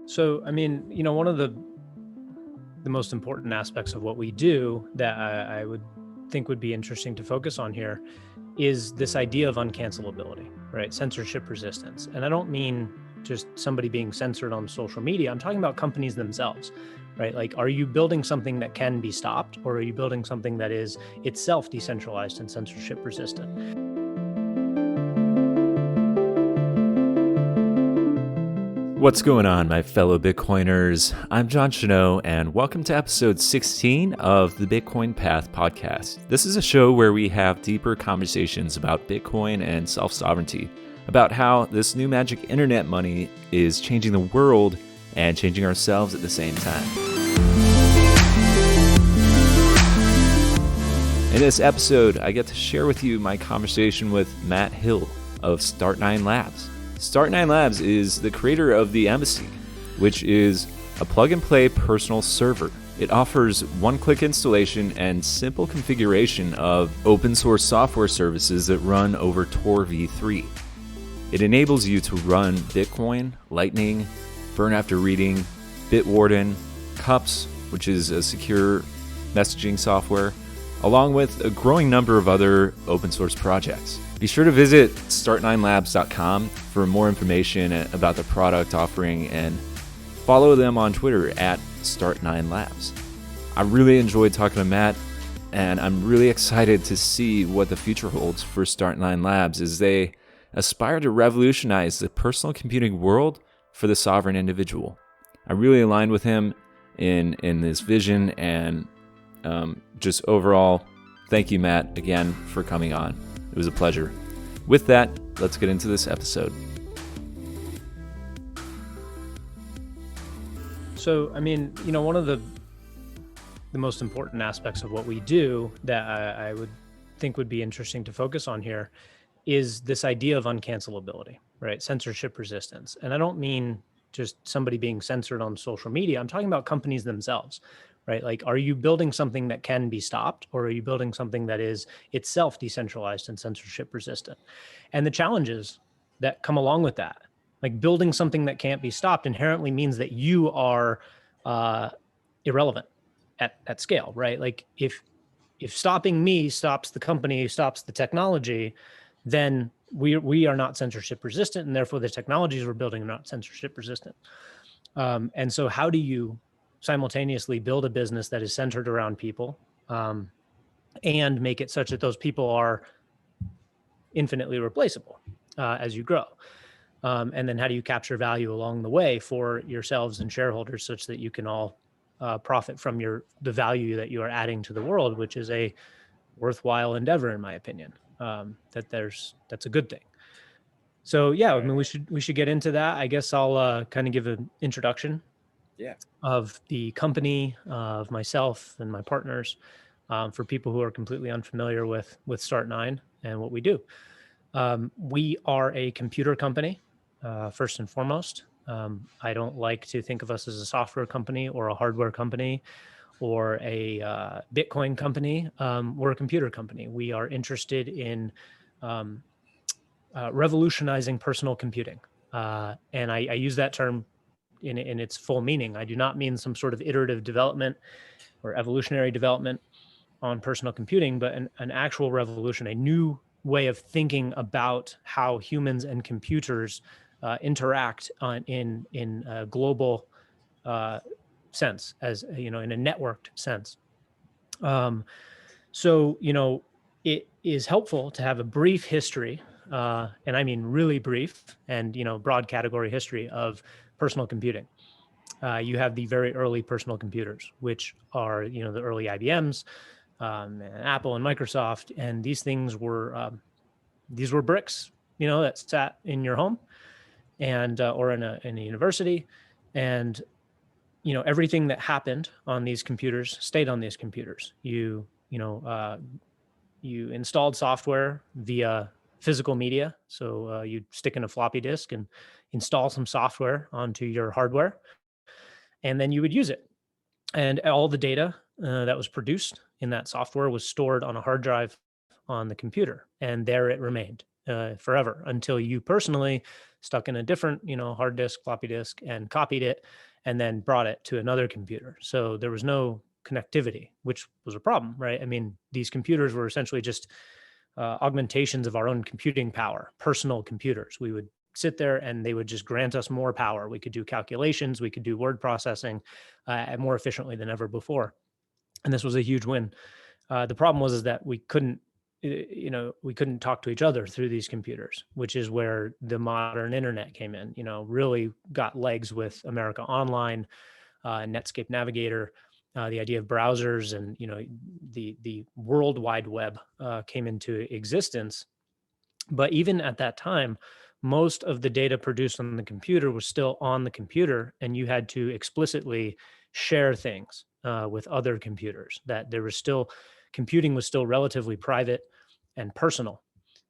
So, one of the most important aspects of what we do that I would think would be interesting to focus on here is this idea of uncancelability, right? Censorship resistance. And I don't mean just somebody being censored on social media. I'm talking about companies themselves, right? Like, are you building something that can be stopped, or are you building something that is itself decentralized and censorship resistant? What's going on, my fellow Bitcoiners? I'm John Chanot, and welcome to episode 16 of the Bitcoin Path podcast. This is a show where we have deeper conversations about Bitcoin and self-sovereignty, about how this new magic internet money is changing the world and changing ourselves at the same time. In this episode, I get to share with you my conversation with Matt Hill of Start9 Labs. Start9 Labs is the creator of the Embassy, which is a plug-and-play personal server. It offers one-click installation and simple configuration of open-source software services that run over Tor V3. It enables you to run Bitcoin, Lightning, Burn After Reading, Bitwarden, Cups, which is a secure messaging software, along with a growing number of other open-source projects. Be sure to visit start9labs.com for more information about the product offering and follow them on Twitter at Start9Labs. I really enjoyed talking to Matt, and I'm really excited to see what the future holds for Start9 Labs as they aspire to revolutionize the personal computing world for the sovereign individual. I really aligned with him in this vision, and just overall, thank you, Matt, again for coming on. It was a pleasure. With that, let's get into this episode. So, one of the most important aspects of what we do that I would think would be interesting to focus on here is this idea of uncancelability, right? Censorship resistance. And I don't mean just somebody being censored on social media. I'm talking about companies themselves, right? Like, are you building something that can be stopped, or are you building something that is itself decentralized and censorship resistant? And the challenges that come along with that, like building something that can't be stopped inherently means that you are irrelevant at scale, right? Like if stopping me stops the company, stops the technology, then we are not censorship resistant, and therefore the technologies we're building are not censorship resistant. And so how do you simultaneously build a business that is centered around people and make it such that those people are infinitely replaceable as you grow? And then how do you capture value along the way for yourselves and shareholders such that you can all profit from the value that you are adding to the world, which is a worthwhile endeavor, in my opinion. That's a good thing. So yeah, we should get into that. I guess I'll kind of give an introduction of the company, of myself and my partners, for people who are completely unfamiliar with Start9 and what we do. We are a computer company, first and foremost. I don't like to think of us as a software company or a hardware company or a Bitcoin company. We're a computer company. We are interested in revolutionizing personal computing. And I use that term in its full meaning. I do not mean some sort of iterative development or evolutionary development on personal computing, but an actual revolution, a new way of thinking about how humans and computers interact in a global sense, as in a networked sense. So it is helpful to have a brief history, and I mean really brief and broad category history of personal computing. You have the very early personal computers, which are the early IBMs, and Apple and Microsoft, and these things were bricks, that sat in your home and or in a university, and everything that happened on these computers stayed on these computers. You installed software via physical media, so you'd stick in a floppy disk and install some software onto your hardware, and then you would use it. And all the data that was produced in that software was stored on a hard drive on the computer, and there it remained forever until you personally stuck in a different, hard disk, floppy disk, and copied it, and then brought it to another computer. So there was no connectivity, which was a problem, right? I mean, these computers were essentially just augmentations of our own computing power, personal computers. We would sit there and they would just grant us more power. We could do calculations, we could do word processing more efficiently than ever before. And this was a huge win. The problem was is that we couldn't, we couldn't talk to each other through these computers, which is where the modern internet came in. Really got legs with America Online, Netscape Navigator, the idea of browsers, and the World Wide Web came into existence. But even at that time, most of the data produced on the computer was still on the computer, and you had to explicitly share things with other computers. That there was still computing was still relatively private and personal.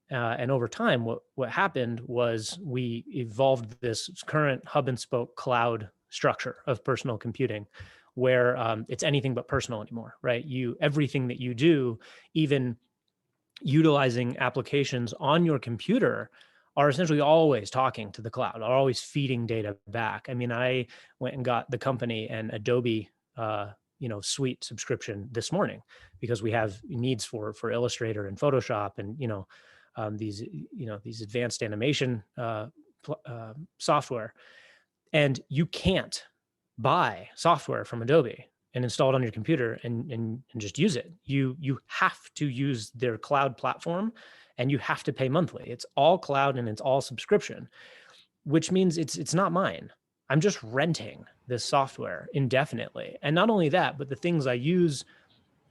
And over time, what happened was we evolved this current hub and spoke cloud structure of personal computing, where it's anything but personal anymore, right? Everything that you do, even utilizing applications on your computer, are essentially always talking to the cloud, are always feeding data back. I mean, I went and got the company an Adobe suite subscription this morning because we have needs for Illustrator and Photoshop and these advanced animation software. And you can't buy software from Adobe and install it on your computer and just use it. You have to use their cloud platform, and you have to pay monthly. It's all cloud and it's all subscription, which means it's not mine. I'm just renting this software indefinitely. And not only that, but the things I use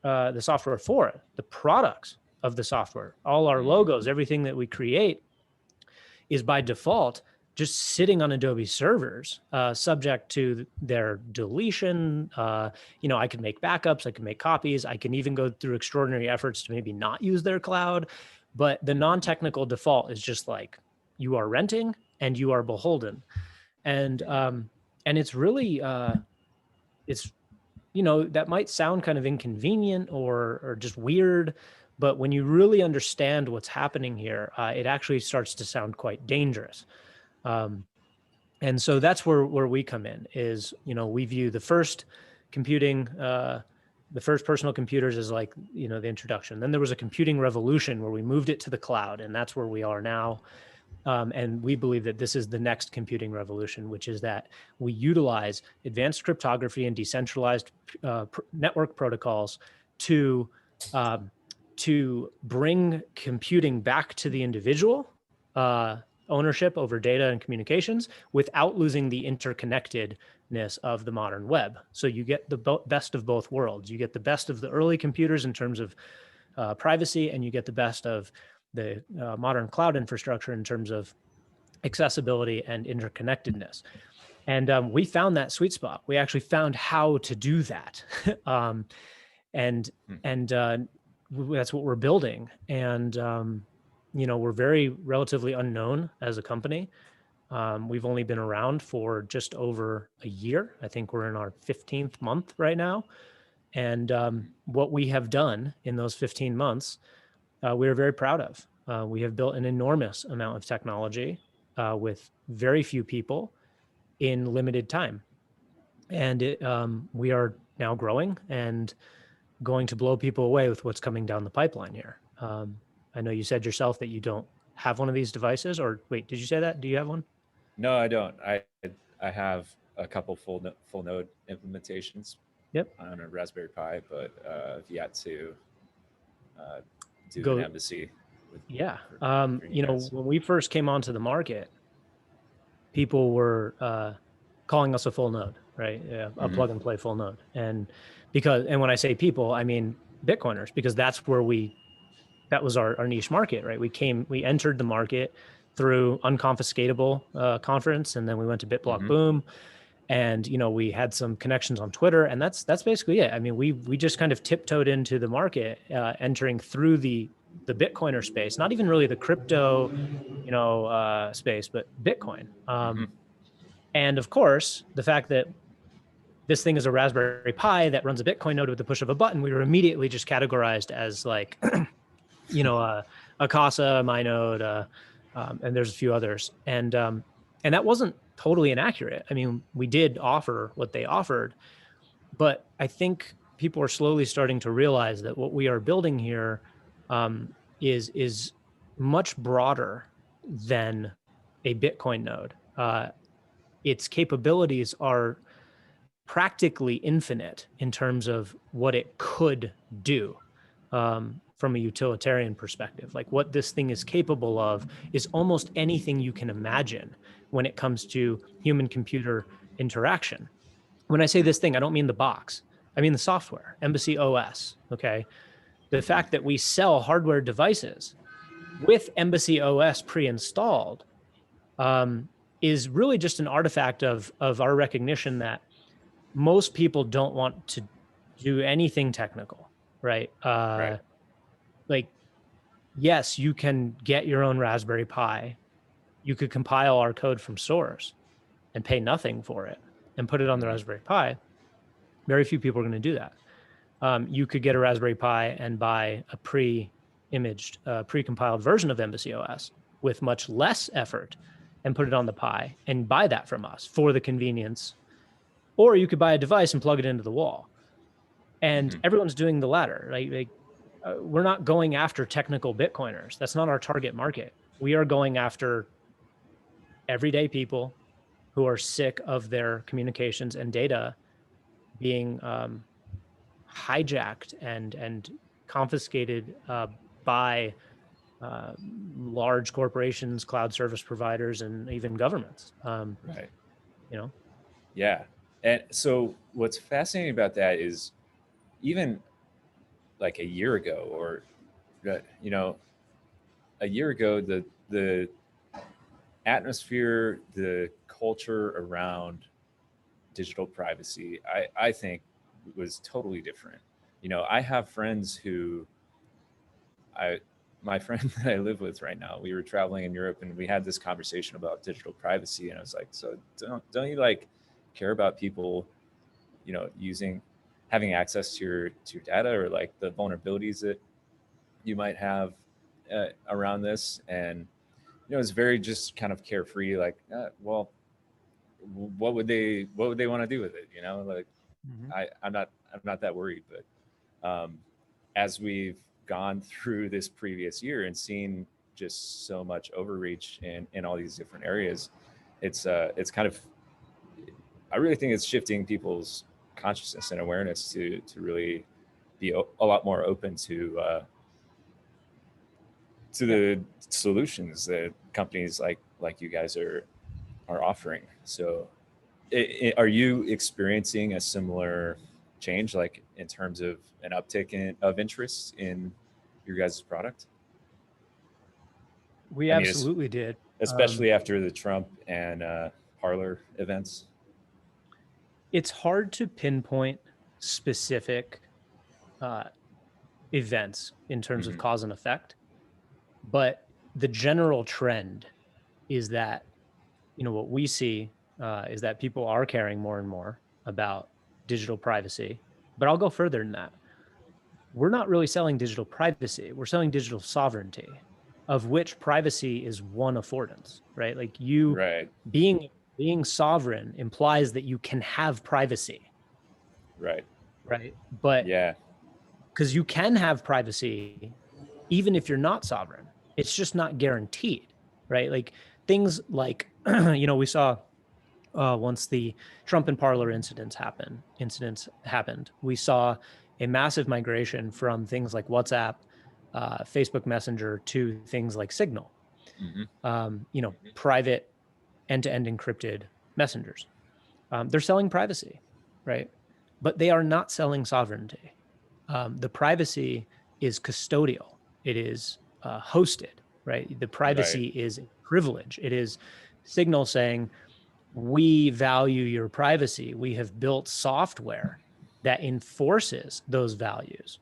the software for, the products of the software, all our logos, everything that we create is by default just sitting on Adobe servers, subject to their deletion. I can make backups, I can make copies, I can even go through extraordinary efforts to maybe not use their cloud. But the non-technical default is just like, you are renting and you are beholden. And it's really, that might sound kind of inconvenient or just weird, but when you really understand what's happening here, it actually starts to sound quite dangerous. And so that's where we come in is, we view the first computing, the first personal computers as like, the introduction. Then there was a computing revolution where we moved it to the cloud, and that's where we are now. And we believe that this is the next computing revolution, which is that we utilize advanced cryptography and decentralized network protocols to bring computing back to the individual, ownership over data and communications, without losing the interconnectedness of the modern web. So you get the best of both worlds. You get the best of the early computers in terms of privacy, and you get the best of the modern cloud infrastructure in terms of accessibility and interconnectedness. And we found that sweet spot. We actually found how to do that. And that's what we're building. And, we're very relatively unknown as a company. We've only been around for just over a year. I think we're in our 15th month right now. And what we have done in those 15 months, we are very proud of. We have built an enormous amount of technology with very few people in limited time. And we are now growing and going to blow people away with what's coming down the pipeline here. I know you said yourself that you don't have one of these devices, or wait, did you say that? Do you have one? No, I don't. I have a couple full node implementations. Yep. On a Raspberry Pi, but I've yet to do an embassy. Yeah. When we first came onto the market, people were calling us a full node, right? Yeah, a plug and play full node. And when I say people, I mean Bitcoiners, because that was our niche market, right? We entered the market through Unconfiscatable conference, and then we went to BitBlock Boom, and we had some connections on Twitter, and that's basically it. I mean, we just kind of tiptoed into the market, entering through the Bitcoiner space, not even really the crypto, space, but Bitcoin. And of course, the fact that this thing is a Raspberry Pi that runs a Bitcoin node with the push of a button, we were immediately just categorized as like, a Casa, my node, and there's a few others. And And that wasn't totally inaccurate. I mean, we did offer what they offered, but I think people are slowly starting to realize that what we are building here is much broader than a Bitcoin node. Its capabilities are practically infinite in terms of what it could do from a utilitarian perspective. Like what this thing is capable of is almost anything you can imagine when it comes to human computer interaction. When I say this thing, I don't mean the box. I mean the software, Embassy OS. Okay. The fact that we sell hardware devices with Embassy OS pre-installed is really just an artifact of our recognition that most people don't want to do anything technical, right? Right. Like, yes, you can get your own Raspberry Pi. You could compile our code from source and pay nothing for it and put it on the Raspberry Pi. Very few people are going to do that. You could get a Raspberry Pi and buy a pre-imaged, pre-compiled version of Embassy OS with much less effort and put it on the Pi and buy that from us for the convenience. Or you could buy a device and plug it into the wall. And everyone's doing the latter. We're not going after technical Bitcoiners. That's not our target market. We are going after everyday people who are sick of their communications and data being hijacked and confiscated by large corporations, cloud service providers, and even governments. Right. You know? Yeah. And so what's fascinating about that is even like a year ago or, you know, a year ago, the atmosphere, the culture around digital privacy, I think was totally different. You know, I have friends who my friend that I live with right now, we were traveling in Europe and we had this conversation about digital privacy. And I was like, so don't you like care about people, you know, having access to your data or like the vulnerabilities that you might have around this? And, you know, it's very just kind of carefree, like, well, what would they want to do with it? You know, like I'm not that worried, but as we've gone through this previous year and seen just so much overreach in all these different areas, it's kind of, I really think it's shifting people's consciousness and awareness to really be a lot more open to the solutions that companies like you guys are offering. So are you experiencing a similar change, like in terms of an uptick of interest in your guys' product? We I mean, absolutely did. especially after the Trump and Parler events. It's hard to pinpoint specific events in terms of cause and effect, but the general trend is that, you know, what we see is that people are caring more and more about digital privacy. But I'll go further than that. We're not really selling digital privacy. We're selling digital sovereignty, of which privacy is one affordance, right? Like you Right. being sovereign implies that you can have privacy. Right. Right. But Yeah. because you can have privacy even if you're not sovereign, it's just not guaranteed, right? Like things like, you know, we saw once the Trump and Parler incidents happened, we saw a massive migration from things like WhatsApp, Facebook Messenger to things like Signal, you know, private end-to-end encrypted messengers. They're selling privacy, right? But they are not selling sovereignty. The privacy is custodial. It is hosted, right? The privacy is privilege. It is Signal saying, we value your privacy. We have built software that enforces those values.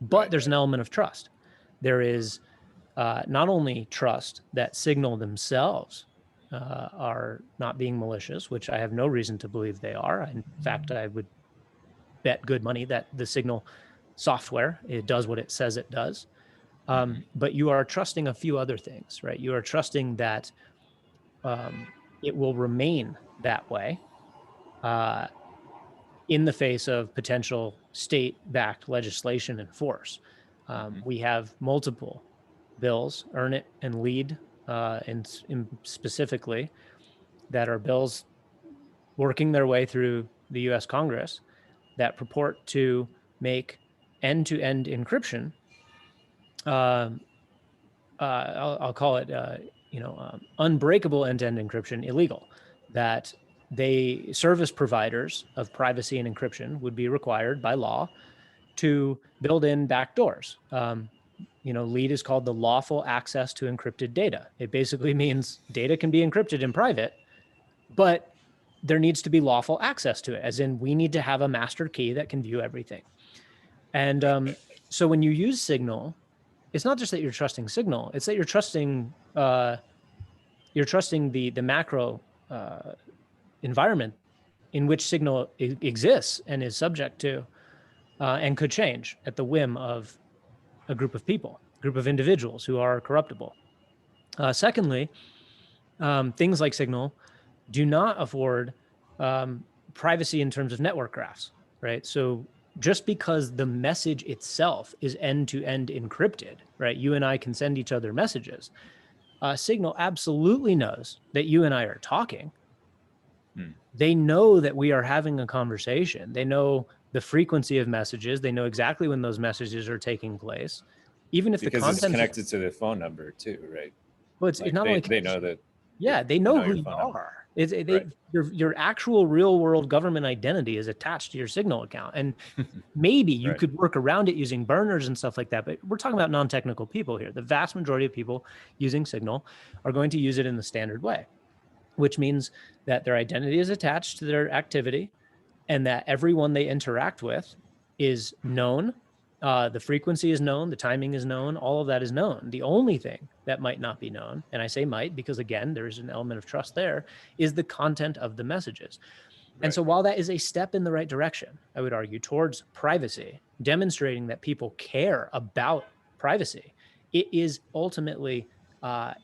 But there's an element of trust. There is not only trust that Signal themselves are not being malicious, which I have no reason to believe they are. In fact, I would bet good money that the Signal software, it does what it says it does. But you are trusting a few other things, right? You are trusting that it will remain that way in the face of potential state-backed legislation and force. We have multiple bills, Earn It and Lead, and specifically, that are bills working their way through the U.S. Congress that purport to make end-to-end encryption. I'll call it, unbreakable end-to-end encryption illegal. That service providers of privacy and encryption would be required by law to build in backdoors. Lead is called the lawful access to encrypted data. It basically means data can be encrypted in private, but there needs to be lawful access to it, as in we need to have a master key that can view everything. And so when you use Signal, it's not just that you're trusting Signal; it's that you're trusting the macro environment in which Signal exists and is subject to, and could change at the whim of a group of people, a group of individuals who are corruptible. Secondly, things like Signal do not afford privacy in terms of network graphs, right? So just because the message itself is end-to-end encrypted, right? You and I can send each other messages. Signal absolutely knows that you and I are talking. They know that we are having a conversation. They know the frequency of messages. They know exactly when those messages are taking place. Even if because the content it's connected to the phone number too, right? Well, it's not only they know that. Yeah, they know who you are. Your actual real world government identity is attached to your Signal account. And maybe you could work around it using burners and stuff like that. But we're talking about non-technical people here. The vast majority of people using Signal are going to use it in the standard way, which means that their identity is attached to their activity and that everyone they interact with is known. The frequency is known, the timing is known, all of that is known. The only thing that might not be known, and I say might because, again, there's an element of trust there, is the content of the messages. And so while that is a step in the right direction, I would argue, towards privacy, demonstrating that people care about privacy, it is ultimately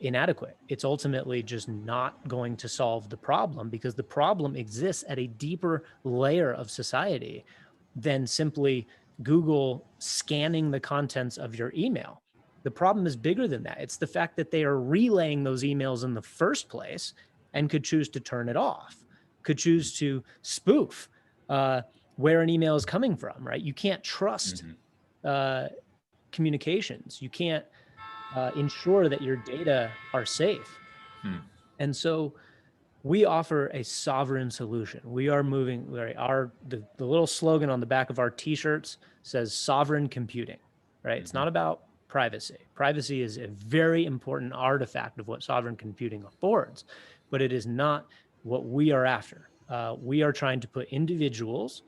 inadequate. It's ultimately just not going to solve the problem because the problem exists at a deeper layer of society than simply Google scanning the contents of your email. The problem is bigger than that. It's the fact that they are relaying those emails in the first place and could choose to turn it off, could choose to spoof where an email is coming from, right? You can't trust communications. You can't ensure that your data are safe. And so we offer a sovereign solution. We are moving, the little slogan on the back of our t-shirts says sovereign computing, right? It's not about privacy. Privacy is a very important artifact of what sovereign computing affords, but it is not what we are after. We are trying to put individuals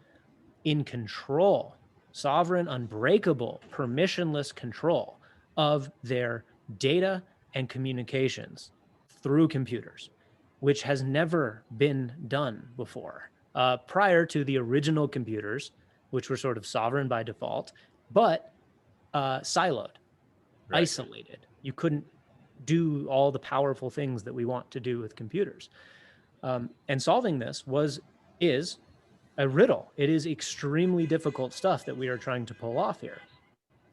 in control, sovereign, unbreakable, permissionless control of their data and communications through computers, which has never been done before. Prior to the original computers, which were sort of sovereign by default, but siloed, isolated. You couldn't do all the powerful things that we want to do with computers. And solving this is a riddle. It is extremely difficult stuff that we are trying to pull off here.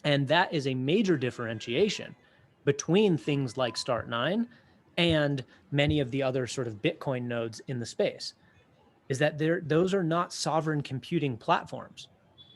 And that is a major differentiation between things like Start9 and many of the other sort of Bitcoin nodes in the space, is that those are not sovereign computing platforms.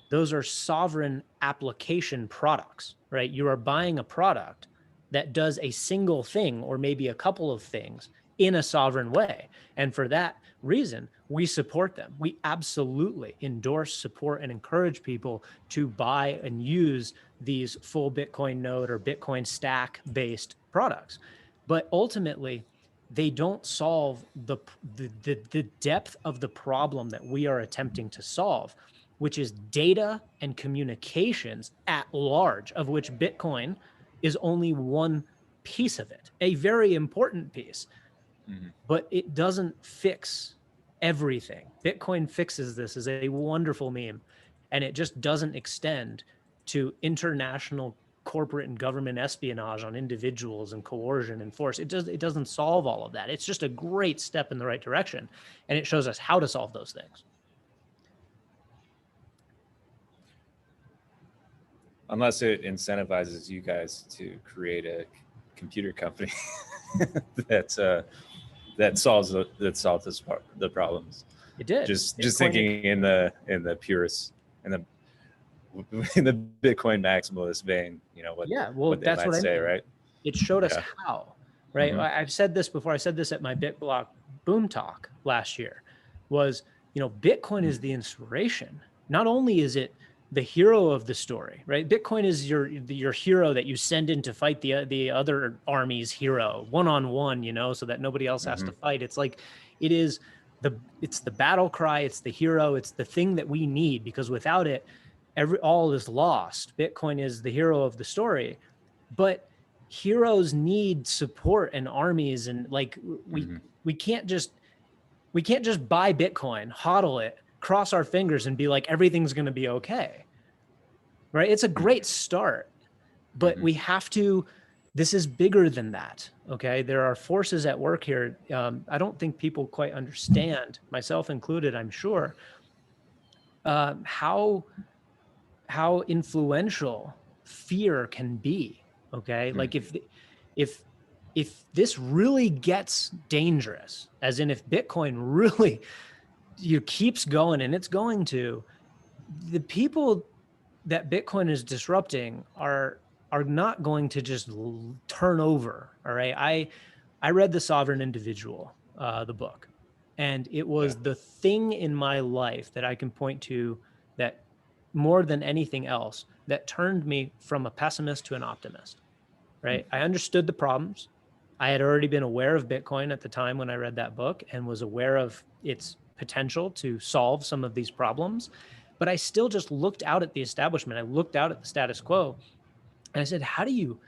Those are sovereign application products, right? You are buying a product that does a single thing or maybe a couple of things in a sovereign way. And for that reason, we support them. We absolutely endorse, support, and encourage people to buy and use these full Bitcoin node or Bitcoin stack-based products. But ultimately, they don't solve the depth of the problem that we are attempting to solve, which is data and communications at large, of which Bitcoin is only one piece of it, a very important piece. But it doesn't fix everything. Bitcoin fixes this is a wonderful meme, and it just doesn't extend to international corporate and government espionage on individuals and coercion and force. It doesn't solve all of that. It's just a great step in the right direction, and it shows us how to solve those things. Unless it incentivizes you guys to create a computer company that solves the problems. It did. Just Bitcoin, thinking in the purest in the Bitcoin maximalist vein, what they that's might what I say, mean. right? It showed us Yeah. how, right? Mhm. I've said this before. I said this at my BitBlock Boom Talk last year, was, Bitcoin is the inspiration. Not only is it the hero of the story, right? Bitcoin is your hero that you send in to fight the other army's hero one-on-one, so that nobody else has to fight. It's like, it's the battle cry, it's the hero, it's the thing that we need, because without it, all is lost. Bitcoin is the hero of the story, but heroes need support and armies, and like we can't just buy Bitcoin, hodl it, cross our fingers, and be like everything's going to be okay, right? It's a great start, but we have to. This is bigger than that. Okay, there are forces at work here. I don't think people quite understand, myself included, I'm sure, how influential fear can be. Okay, like if this really gets dangerous, as in if Bitcoin really keeps going, and it's going to, the people that Bitcoin is disrupting are not going to just turn over. All right, I read The Sovereign Individual, the book, and it was the thing in my life that I can point to that more than anything else that turned me from a pessimist to an optimist, right? I understood the problems. I had already been aware of Bitcoin at the time when I read that book, and was aware of its potential to solve some of these problems. But I still just looked out at the establishment. I looked out at the status quo, and I said, how do you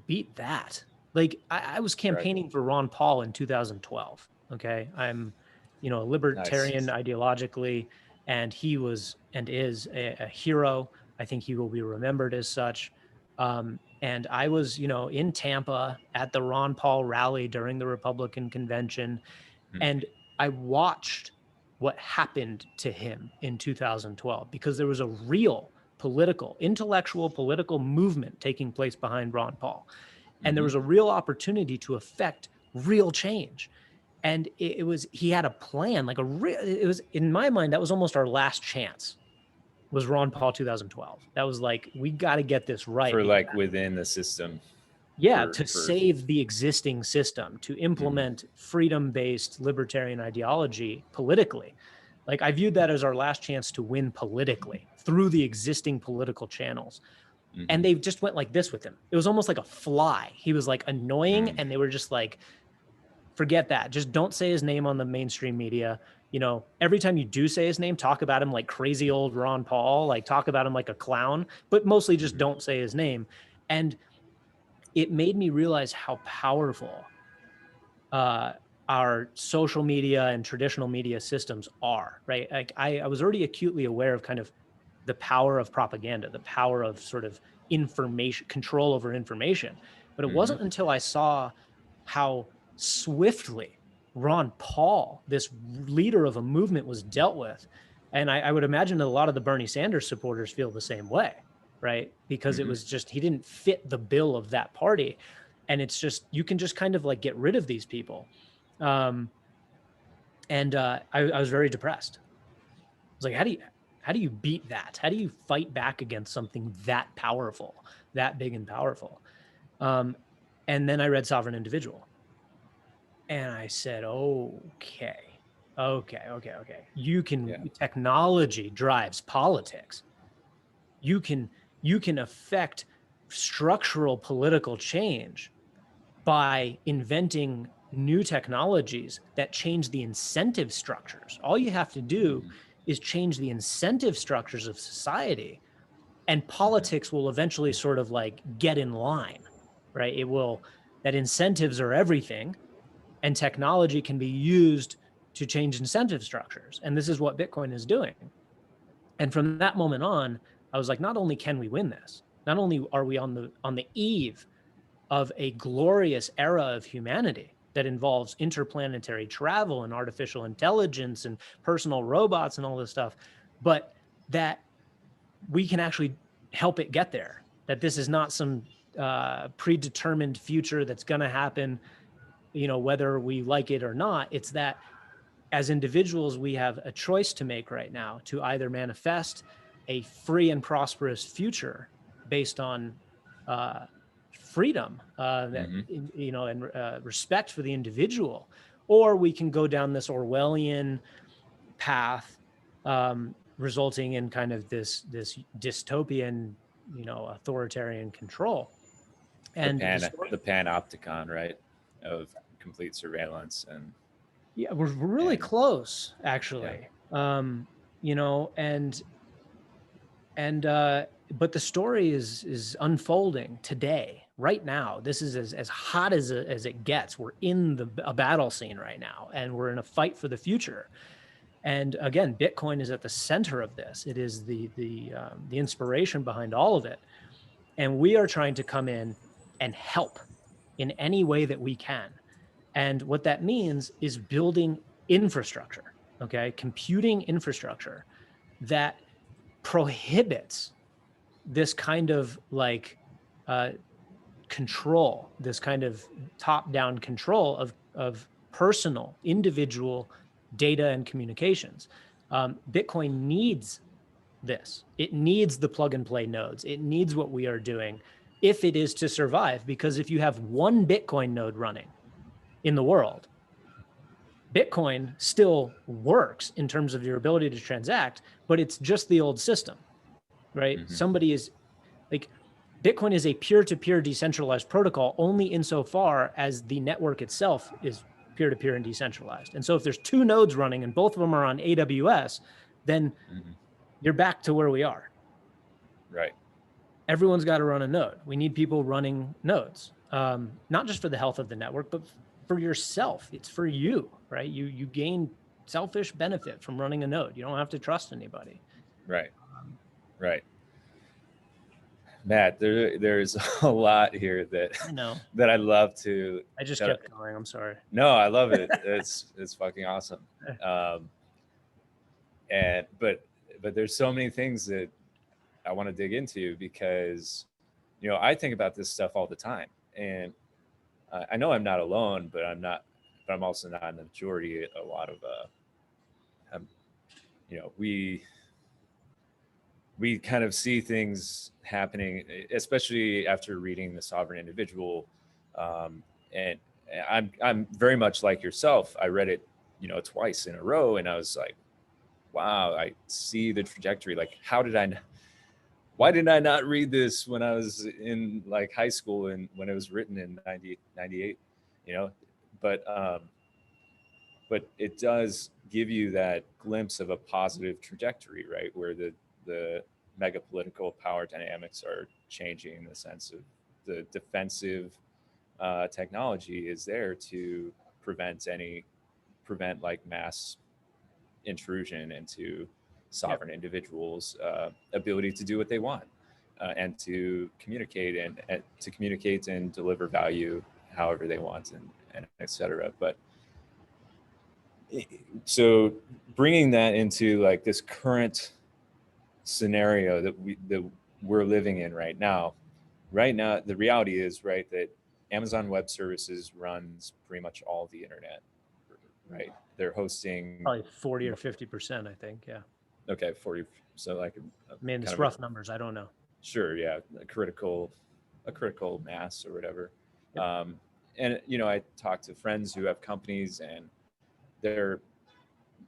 beat that? Like, I was campaigning for Ron Paul in 2012. Okay. I'm, a libertarian ideologically, and he was and is a hero. I think he will be remembered as such. And I was, in Tampa at the Ron Paul rally during the Republican convention, and I watched what happened to him in 2012, because there was a real intellectual political movement taking place behind Ron Paul. And there was a real opportunity to affect real change. And he had a plan, it was, in my mind, that was almost our last chance, was Ron Paul 2012. That was like, we got to get this right. For like within the system. Yeah, to save the existing system, to implement freedom-based libertarian ideology politically. Like, I viewed that as our last chance to win politically through the existing political channels. And they just went like this with him. It was almost like a fly. He was like annoying, and they were just like, forget that. Just don't say his name on the mainstream media. Every time you do say his name, talk about him like crazy old Ron Paul, like talk about him like a clown, but mostly just don't say his name. And it made me realize how powerful our social media and traditional media systems are, right? Like, I was already acutely aware of kind of the power of propaganda, the power of sort of information, control over information. But it wasn't until I saw how swiftly Ron Paul, this leader of a movement, was dealt with. And I would imagine that a lot of the Bernie Sanders supporters feel the same way, right? Because it was just, he didn't fit the bill of that party. And it's just, you can just kind of like get rid of these people. I was very depressed. I was like, how do you beat that? How do you fight back against something that powerful, that big and powerful? And then I read Sovereign Individual, and I said, okay. Technology drives politics. You can affect structural political change by inventing new technologies that change the incentive structures. All you have to do is change the incentive structures of society, and politics will eventually sort of like get in line, right? That incentives are everything, and technology can be used to change incentive structures. And this is what Bitcoin is doing. And from that moment on, I was like, not only can we win this, not only are we on the eve of a glorious era of humanity that involves interplanetary travel and artificial intelligence and personal robots and all this stuff, but that we can actually help it get there. That this is not some predetermined future that's going to happen, whether we like it or not. It's that as individuals, we have a choice to make right now to either manifest a free and prosperous future based on freedom, and respect for the individual, or we can go down this Orwellian path, resulting in kind of this dystopian, authoritarian control. And the panopticon, right, of complete surveillance. And yeah, we're really close, actually. Yeah. But the story is unfolding today, right now. This is as hot as it gets. We're in a battle scene right now, and we're in a fight for the future. And again, Bitcoin is at the center of this. It is the inspiration behind all of it. And we are trying to come in and help in any way that we can. And what that means is building infrastructure, okay? Computing infrastructure that prohibits this kind of control, this kind of top-down control of personal, individual data and communications. Bitcoin needs this. It needs the plug and play nodes. It needs what we are doing if it is to survive, because if you have one Bitcoin node running in the world, Bitcoin still works in terms of your ability to transact, but it's just the old system, right? Mm-hmm. Somebody is like, Bitcoin is a peer-to-peer decentralized protocol only insofar as the network itself is peer-to-peer and decentralized. And so if there's two nodes running and both of them are on AWS, then you're back to where we are. Right. Everyone's got to run a node. We need people running nodes, not just for the health of the network, but for yourself. It's for you, right? You gain selfish benefit from running a node. You don't have to trust anybody. Right. Right. Matt, there's a lot here that I know that I'd love to. I just kept going. I'm sorry. No, I love it. It's fucking awesome. But there's so many things that I want to dig into, because I think about this stuff all the time, and I know I'm not alone, but I'm also not in the majority. A lot of we kind of see things happening, especially after reading The Sovereign Individual. And I'm very much like yourself. I read it, twice in a row, and I was like, wow, I see the trajectory. Like, why did I not read this when I was in like high school and when it was written in 98, but it does give you that glimpse of a positive trajectory, right? Where the mega political power dynamics are changing, in the sense of the defensive technology is there to prevent like mass intrusion into sovereign individuals' ability to do what they want, and to communicate and deliver value however they want, and et cetera. But so bringing that into like this current scenario that we're living in right now, the reality is, right, that Amazon Web Services runs pretty much all the internet, right? They're hosting probably 40 or 50%, I think. Yeah. Okay, 40. So like, it's rough numbers. I don't know. Sure. Yeah. A critical mass or whatever. Yep. And I talk to friends who have companies, and they're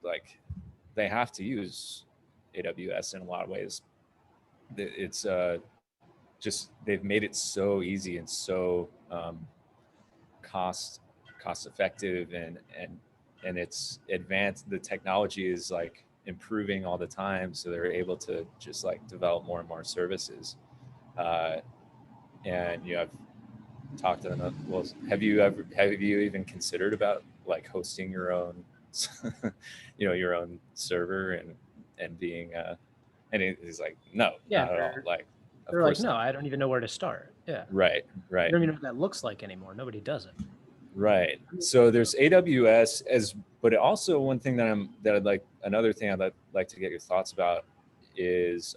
like, they have to use AWS in a lot of ways. It's just, they've made it so easy and so cost effective, and it's advanced. The technology is like improving all the time, so they're able to just like develop more and more services. And I've talked to them. Well, have you even considered about like hosting your own your own server and being and he's like, no, not at all. Like, Of They're like, course no, not. I don't even know where to start. Yeah. Right, You right. don't even know what that looks like anymore. Nobody does it. Right. So there's AWS as, but also one thing another thing I'd like to get your thoughts about is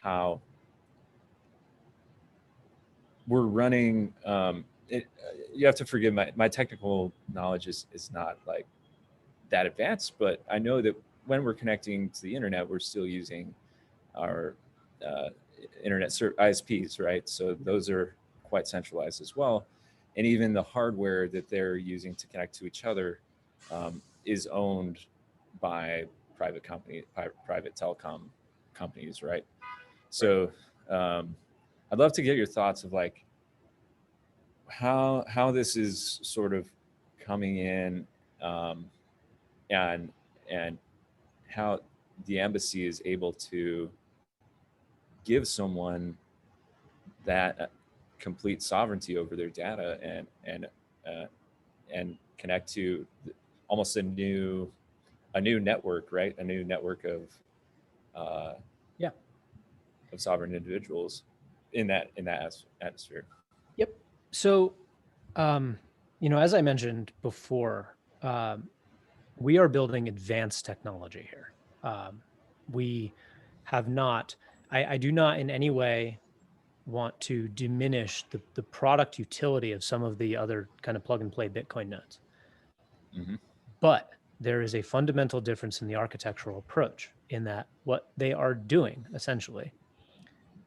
how we're running. You have to forgive my technical knowledge is not like that advanced, but I know that when we're connecting to the internet, we're still using our uh, ISPs, right? So those are quite centralized as well. And even the hardware that they're using to connect to each other is owned by private telecom companies, right? So I'd love to get your thoughts of like how this is sort of coming in, and and how the embassy is able to give someone that complete sovereignty over their data uh, and connect to almost a new network, right? A new network uh, Yeah. of sovereign individuals in that atmosphere. Yep. So, as I mentioned before, we are building advanced technology here. We have not, I do not in any way want to diminish the product utility of some of the other kind of plug and play Bitcoin nodes. Mm-hmm. But there is a fundamental difference in the architectural approach in that what they are doing essentially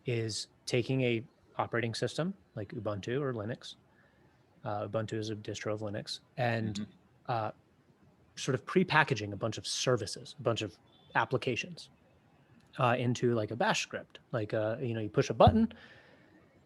is taking a operating system like Ubuntu or Linux. Ubuntu is a distro of Linux, and Mm-hmm. uh, sort of pre-packaging a bunch of services, a bunch of applications into like a bash script. Like, you push a button,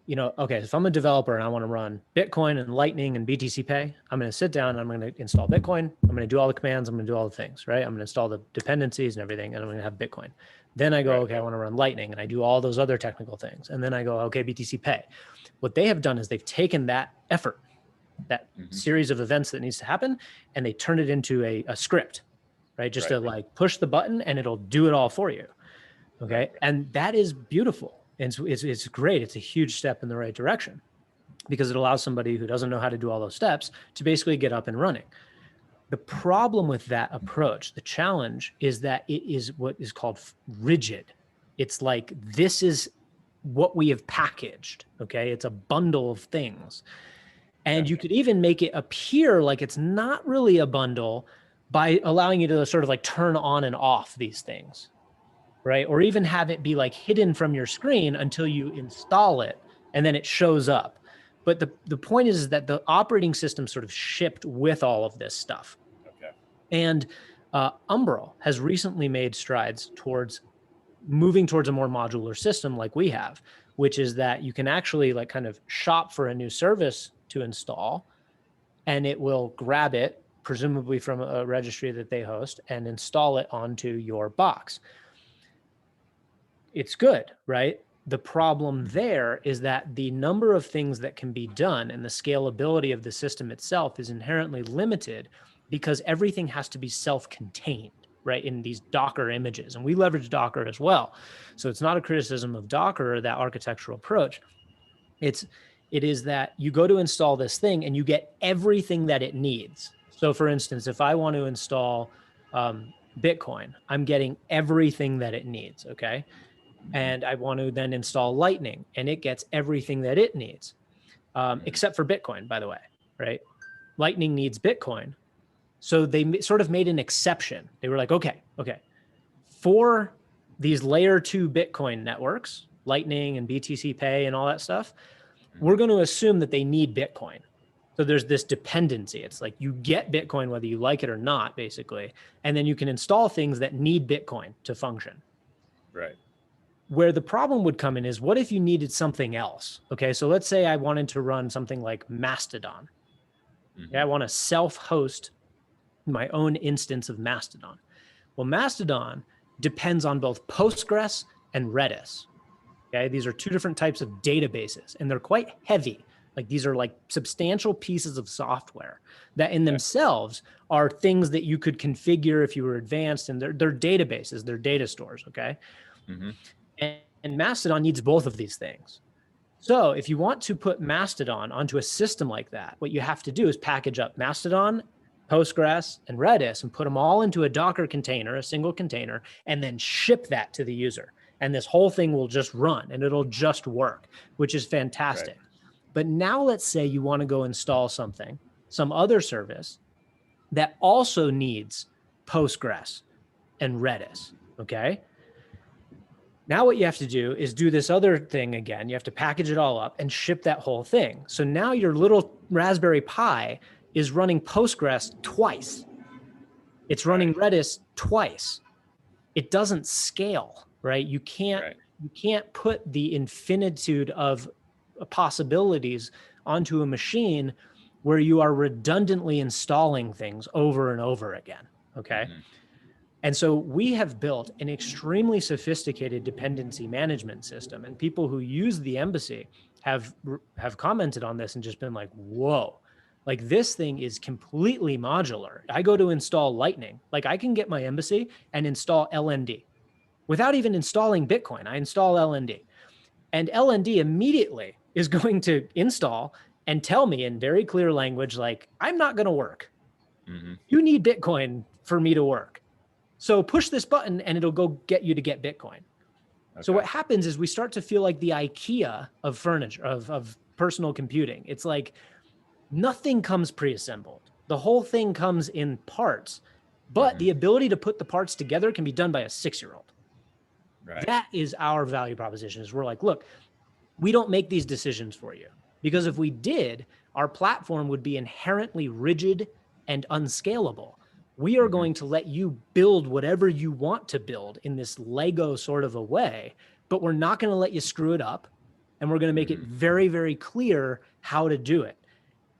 okay, so if I'm a developer and I want to run Bitcoin and Lightning and BTC Pay, I'm going to sit down and I'm going to install Bitcoin. I'm going to do all the commands. I'm going to do all the things, right? I'm going to install the dependencies and everything, and I'm going to have Bitcoin. Then I go, okay, I want to run Lightning, and I do all those other technical things. And then I go, okay, BTC Pay. What they have done is they've taken that effort, that series of events that needs to happen, and they turn it into a script, right? Just to like push the button and it'll do it all for you. Okay. Right. And that is beautiful. And it's great. It's a huge step in the right direction because it allows somebody who doesn't know how to do all those steps to basically get up and running. The problem with that approach, the challenge, is that it is what is called rigid. It's like, this is what we have packaged. Okay. It's a bundle of things. And you could even make it appear like it's not really a bundle by allowing you to sort of like turn on and off these things, right? Or even have it be like hidden from your screen until you install it and then it shows up. But the point is that the operating system sort of shipped with all of this stuff. Okay. And Umbral has recently made strides towards moving towards a more modular system like we have, which is that you can actually like kind of shop for a new service to install, and it will grab it, presumably from a registry that they host, and install it onto your box. It's good, right? The problem there is that the number of things that can be done and the scalability of the system itself is inherently limited because everything has to be self-contained, right, in these Docker images. And we leverage Docker as well. So it's not a criticism of Docker or that architectural approach. It is that you go to install this thing and you get everything that it needs. So for instance, if I want to install Bitcoin, I'm getting everything that it needs, okay? And I want to then install Lightning, and it gets everything that it needs, except for Bitcoin, by the way, right? Lightning needs Bitcoin. So they sort of made an exception. They were like, okay, for these layer 2 Bitcoin networks, Lightning and BTC Pay and all that stuff, we're going to assume that they need Bitcoin. So there's this dependency. It's like you get Bitcoin whether you like it or not, basically. And then you can install things that need Bitcoin to function. Right. Where the problem would come in is, what if you needed something else? Okay, so let's say I wanted to run something like Mastodon. Okay, I want to self-host my own instance of Mastodon. Well, Mastodon depends on both Postgres and Redis. Okay, these are two different types of databases, and they're quite heavy. Like, these are like substantial pieces of software that in themselves are things that you could configure if you were advanced, and they're databases, they're data stores, okay? And Mastodon needs both of these things. So if you want to put Mastodon onto a system like that, what you have to do is package up Mastodon, Postgres, and Redis and put them all into a Docker container, a single container, and then ship that to the user. And this whole thing will just run and it'll just work, which is fantastic. Right. But now let's say you want to go install something, some other service that also needs Postgres and Redis, okay? Now what you have to do is do this other thing again. You have to package it all up and ship that whole thing. So now your little Raspberry Pi is running Postgres twice. It's running Redis twice. It doesn't scale, right? You can't put the infinitude of possibilities onto a machine where you are redundantly installing things over and over again, okay? Mm-hmm. And so we have built an extremely sophisticated dependency management system, and people who use the embassy have commented on this and just been like, whoa, like this thing is completely modular. I go to install Lightning, like I can get my embassy and install LND without even installing Bitcoin. I install LND, and LND immediately is going to install and tell me in very clear language, like, I'm not going to work. Mm-hmm. You need Bitcoin for me to work. So push this button and it'll go get you to get Bitcoin. Okay. So what happens is we start to feel like the IKEA of furniture, of personal computing. It's like nothing comes pre-assembled. The whole thing comes in parts, but the ability to put the parts together can be done by a 6-year-old. Right. That is our value proposition. Is we're like, look, we don't make these decisions for you, because if we did, our platform would be inherently rigid and unscalable. We are going to let you build whatever you want to build in this Lego sort of a way, but we're not going to let you screw it up. And we're going to make it very, very clear how to do it.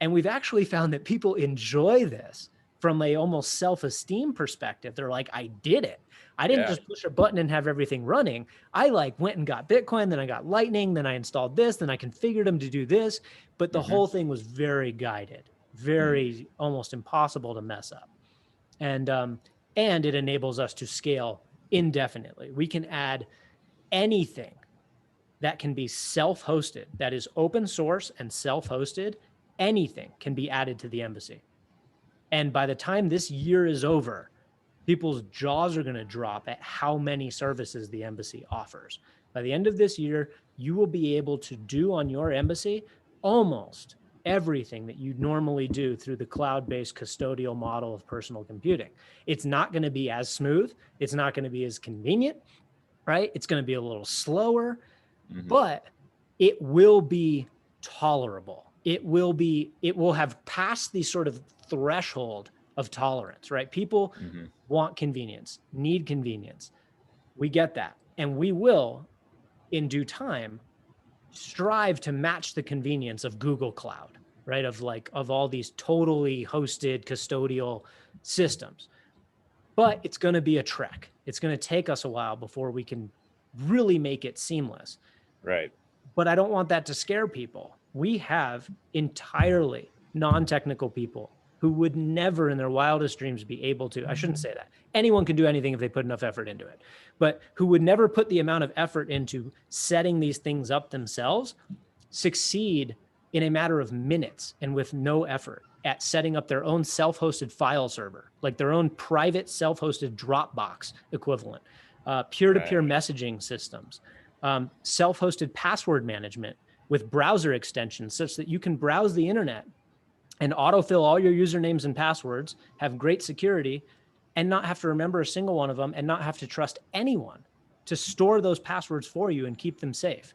And we've actually found that people enjoy this from a almost self-esteem perspective. They're like, I did it. I didn't just push a button and have everything running. I like went and got Bitcoin, then I got Lightning, then I installed this, then I configured them to do this. But the whole thing was very guided, very almost impossible to mess up. And it enables us to scale indefinitely. We can add anything that can be self-hosted, that is open source and self-hosted. Anything can be added to the embassy. And by the time this year is over, people's jaws are going to drop at how many services the embassy offers. By the end of this year, you will be able to do on your embassy almost everything that you normally do through the cloud-based custodial model of personal computing. It's not going to be as smooth. It's not going to be as convenient, right? It's going to be a little slower, but it will be tolerable. It will have passed the sort of threshold of tolerance, right? People want convenience, need convenience. We get that. And we will, in due time, strive to match the convenience of Google Cloud, right? Of all these totally hosted custodial systems. But it's going to be a trek. It's going to take us a while before we can really make it seamless. Right. But I don't want that to scare people. We have entirely non-technical people who would never in their wildest dreams be able to, I shouldn't say that. Anyone can do anything if they put enough effort into it, but who would never put the amount of effort into setting these things up themselves, succeed in a matter of minutes and with no effort at setting up their own self-hosted file server, like their own private self-hosted Dropbox equivalent, peer-to-peer messaging systems, self-hosted password management with browser extensions such that you can browse the internet and autofill all your usernames and passwords, have great security, and not have to remember a single one of them and not have to trust anyone to store those passwords for you and keep them safe.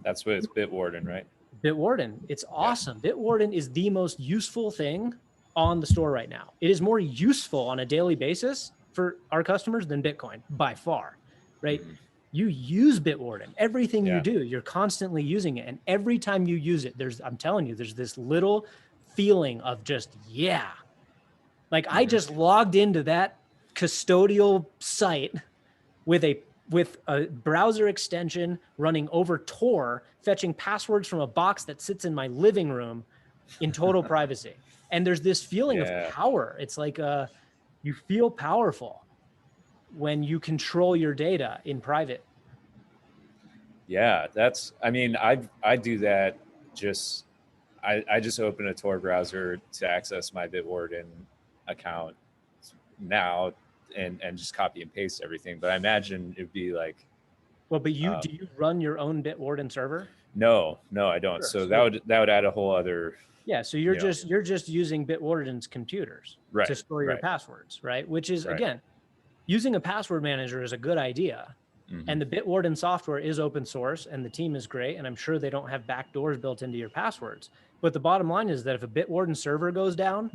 That's what it's Bitwarden, right? Bitwarden. It's awesome. Yeah. Bitwarden is the most useful thing on the store right now. It is more useful on a daily basis for our customers than Bitcoin by far, right? You use Bitwarden. Everything you do, you're constantly using it. And every time you use it, I'm telling you, there's this little feeling of just, like I just logged into that custodial site with a browser extension running over Tor, fetching passwords from a box that sits in my living room in total privacy. And there's this feeling of power. It's like you feel powerful when you control your data in private. Yeah, I mean, I do that just, I just open a Tor browser to access my Bitwarden account now, and just copy and paste everything. But I imagine it'd be like, Well, but do um, you run your own Bitwarden server? no, I don't. Sure. So So that would add a whole other, yeah, so you know, you're just using Bitwarden's computers to right, store your right, passwords, right? Which is right. again, using a password manager is a good idea. Hmm. And the Bitwarden software is open source and the team is great. And I'm sure they don't have backdoors built into your passwords. But the bottom line is that if a Bitwarden server goes down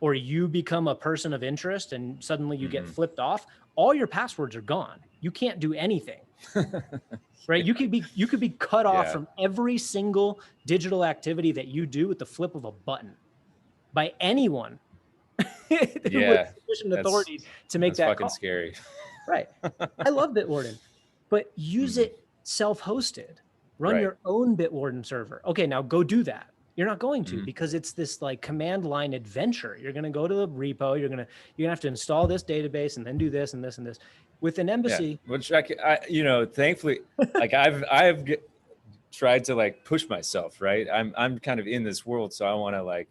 or you become a person of interest and suddenly you get Hmm. flipped off, all your passwords are gone. You can't do anything, right? You could be cut off Yeah, from every single digital activity that you do with the flip of a button by anyone with yeah. sufficient That's authority to make that's that fucking call. scary. Right. I love Bitwarden, but use Hmm. it self-hosted. Run Right. your own Bitwarden server. Okay, now go do that. You're not going to Hmm. because it's this like command line adventure. You're going to go to the repo. You're gonna have to install this database and then do this and this and this. With an Yeah, embassy, which thankfully, like tried to like push myself, right? I'm kind of in this world, so I want to like,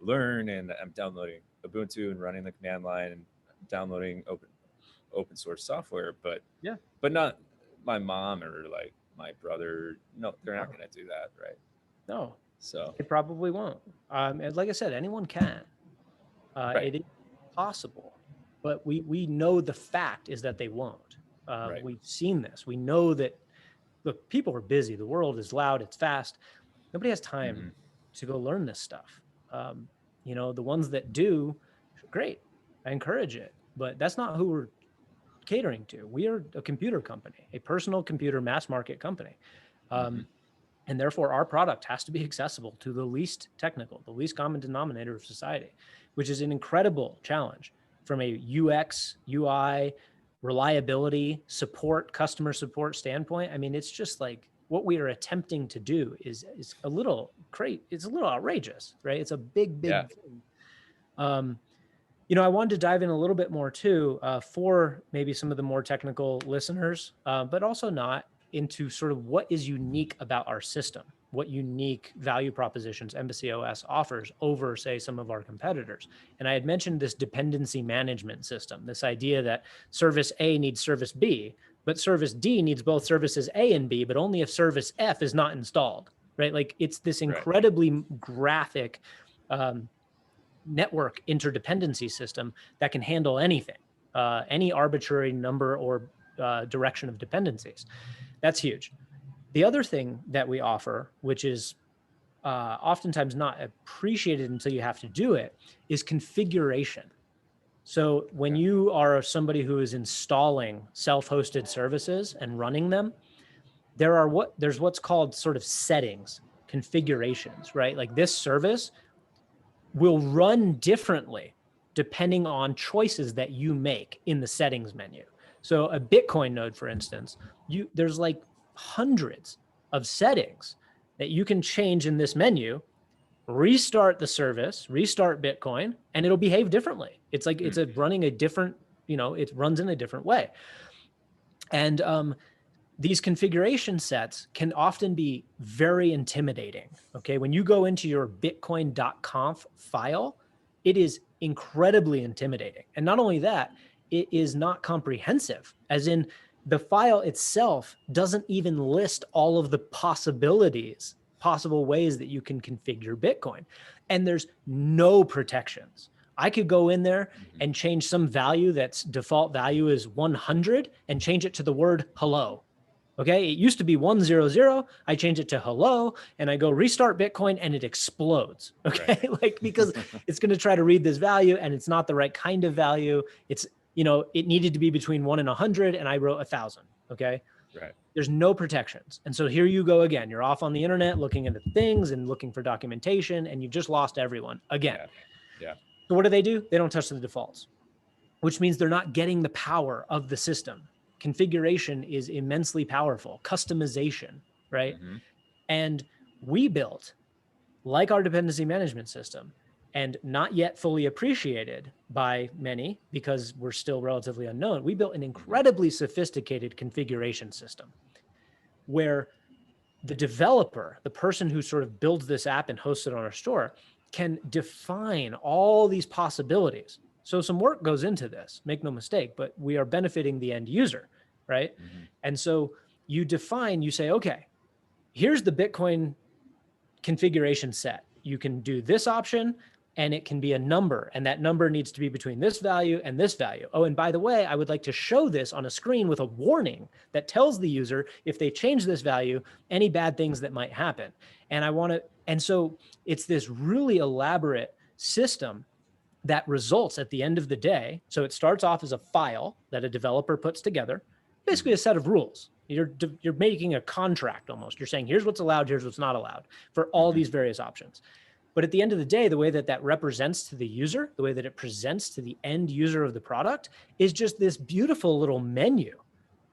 learn, and I'm downloading Ubuntu and running the command line and downloading open source software, but yeah, not my mom or like my brother. No, they're not going to do that, right? no, So, it probably won't. And like I said, anyone can. right, It is possible, but we know the fact is that they won't. right. We've seen this. We know that look, people are busy. The world is loud. It's fast. Nobody has time Hmm. to go learn this stuff. Um, the ones that do, great. I encourage it, but that's not who we're catering to. We are a computer company, a personal computer mass market company. Hmm. Um, and therefore, our product has to be accessible to the least technical, the least common denominator of society, which is an incredible challenge from a UX, UI, reliability, support, customer support standpoint. I mean, it's just like what we are attempting to do is a little great. It's a little outrageous, right? It's a big, Yeah. big thing. Um, I wanted to dive in a little bit more too for maybe some of the more technical listeners, but also not into sort of what is unique about our system, what unique value propositions Embassy OS offers over, say, some of our competitors. And I had mentioned this dependency management system, this idea that service A needs service B, but service D needs both services A and B, but only if service F is not installed, right? Like it's this Right. incredibly graphic network interdependency system that can handle anything, any arbitrary number or direction of dependencies. That's huge. The other thing that we offer, which is oftentimes not appreciated until you have to do it, is configuration. So when Okay. you are somebody who is installing self-hosted services and running them, there's what's called sort of settings, configurations, right? Like this service will run differently depending on choices that you make in the settings menu. So a Bitcoin node, for instance, there's like hundreds of settings that you can change in this menu, restart the service, restart Bitcoin, and it'll behave differently. It's like it's running a different, it runs in a different way. And these configuration sets can often be very intimidating. Okay. When you go into your bitcoin.conf file, it is incredibly intimidating. And not only that, it is not comprehensive, as in the file itself doesn't even list all of the possible ways that you can configure Bitcoin. And there's no protections. I could go in there and change some value that's default value is 100 and change it to the word hello. Okay, it used to be 100. I change it to hello and I go restart Bitcoin and it explodes. Okay, right. Like because it's going to try to read this value and it's not the right kind of value. It's, it needed to be between 1 and 100 and I wrote 1,000. Okay. Right. There's no protections. And so here you go again. You're off on the internet looking into things and looking for documentation and you've just lost everyone again. Yeah. So what do? They don't touch the defaults, which means they're not getting the power of the system. Configuration is immensely powerful, customization, right? Mm-hmm. And we built, like our dependency management system, and not yet fully appreciated by many because we're still relatively unknown, we built an incredibly sophisticated configuration system. where the developer, the person who sort of builds this app and hosts it on our store, can define all these possibilities. So some work goes into this, make no mistake, but we are benefiting the end user, right? Mhm. And so you define, you say, okay, here's the Bitcoin configuration set. You can do this option and it can be a number, and that number needs to be between this value and this value. Oh, and by the way, I would like to show this on a screen with a warning that tells the user if they change this value, any bad things that might happen. And I want to, and so it's this really elaborate system that results at the end of the day. So it starts off as a file that a developer puts together, basically a set of rules. You're making a contract almost. You're saying, here's what's allowed, here's what's not allowed for all these various options. But at the end of the day, the way that that represents to the user, the way that it presents to the end user of the product is just this beautiful little menu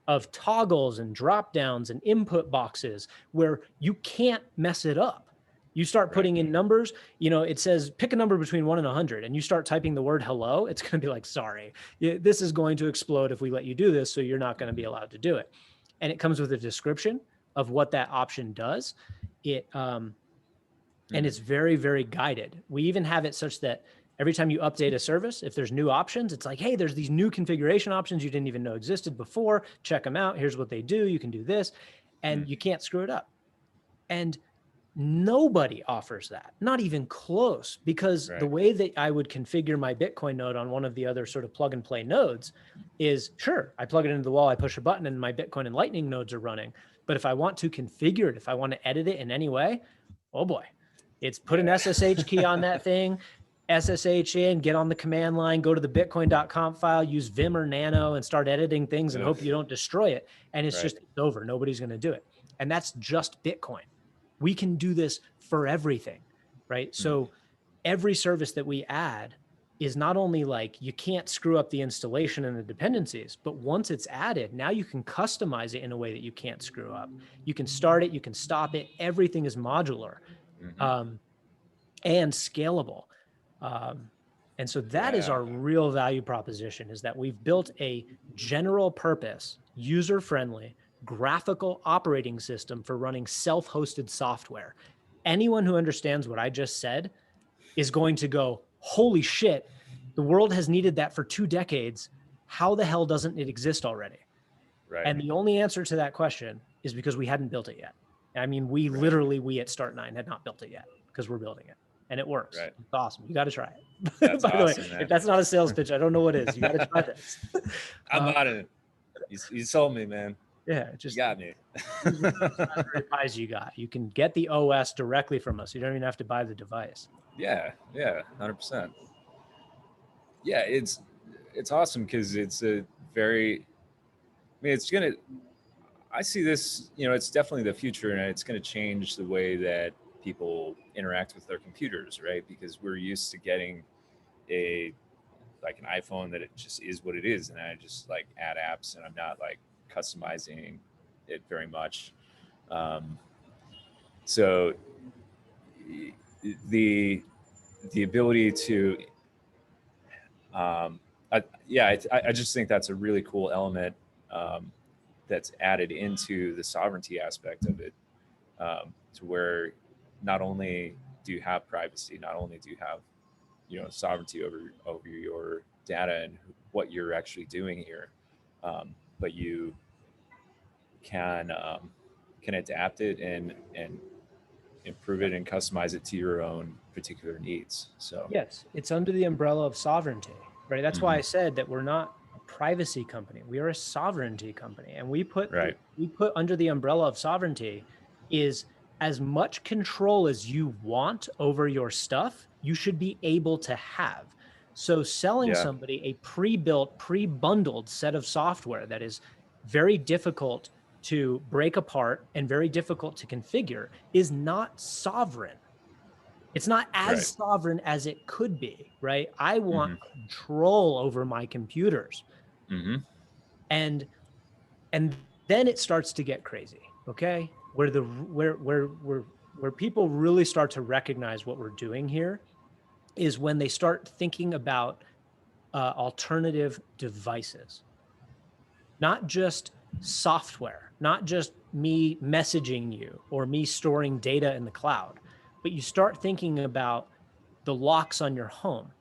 of toggles and drop downs and input boxes where you can't mess it up. You start putting in numbers, you know, it says pick a number between 1 and 100, and you start typing the word hello, it's going to be like, sorry, this is going to explode if we let you do this, so you're not going to be allowed to do it. And it comes with a description of what that option does. And it's very, very guided. We even have it such that every time you update a service, if there's new options, it's like, hey, there's these new configuration options you didn't even know existed before. Check them out. Here's what they do. You can do this, and you can't screw it up. And nobody offers that, not even close, because the way that I would configure my Bitcoin node on one of the other sort of plug and play nodes is, sure, I plug it into the wall, I push a button, and my Bitcoin and Lightning nodes are running. But if I want to configure it, if I want to edit it in any way, oh boy, it's put an SSH key on that thing, SSH in, get on the command line, go to the bitcoin.conf file, use Vim or Nano and start editing things and hope you don't destroy it. And it's just, it's over. Nobody's going to do it. And that's just Bitcoin. We can do this for everything, right? So every service that we add is not only like, you can't screw up the installation and the dependencies, but once it's added, now you can customize it in a way that you can't screw up. You can start it, you can stop it. Everything is modular. And scalable. And so that is our real value proposition, is that we've built a general purpose, user-friendly, graphical operating system for running self-hosted software. Anyone who understands what I just said is going to go, holy shit, the world has needed that for 2 decades. How the hell doesn't it exist already? And the only answer to that question is because we hadn't built it yet. I mean, we literally, we at Start9 had not built it yet, because we're building it, and it works. It's awesome. You got to try it. That's By the way, awesome, man. if that's not a sales pitch, I don't know what is. You got to try this. I'm on it. You sold me, man. Yeah, just you got me. Raspberry Pis you got. You can get the OS directly from us. You don't even have to buy the device. Yeah, 100%. Yeah, it's awesome because it's a very, I mean, it's gonna, I see this, you know, it's definitely the future, and it's going to change the way that people interact with their computers, right? Because we're used to getting an iPhone that it just is what it is, and I just like add apps, and I'm not like customizing it very much. So the ability to, I just think that's a really cool element. That's added into the sovereignty aspect of it, to where not only do you have privacy, not only do you have, you know, sovereignty over your data and what you're actually doing here, but you can adapt it and improve it and customize it to your own particular needs. So yes, it's under the umbrella of sovereignty, right? That's why I said that we're not privacy company. We are a sovereignty company, and we put under the umbrella of sovereignty is as much control as you want over your stuff, you should be able to have. So selling somebody a pre-built, pre-bundled set of software that is very difficult to break apart and very difficult to configure is not sovereign. It's not as sovereign as it could be, right? I want control over my computers. And then it starts to get crazy, okay? Where people really start to recognize what we're doing here is when they start thinking about alternative devices, not just software, not just me messaging you or me storing data in the cloud, but you start thinking about the locks on your home,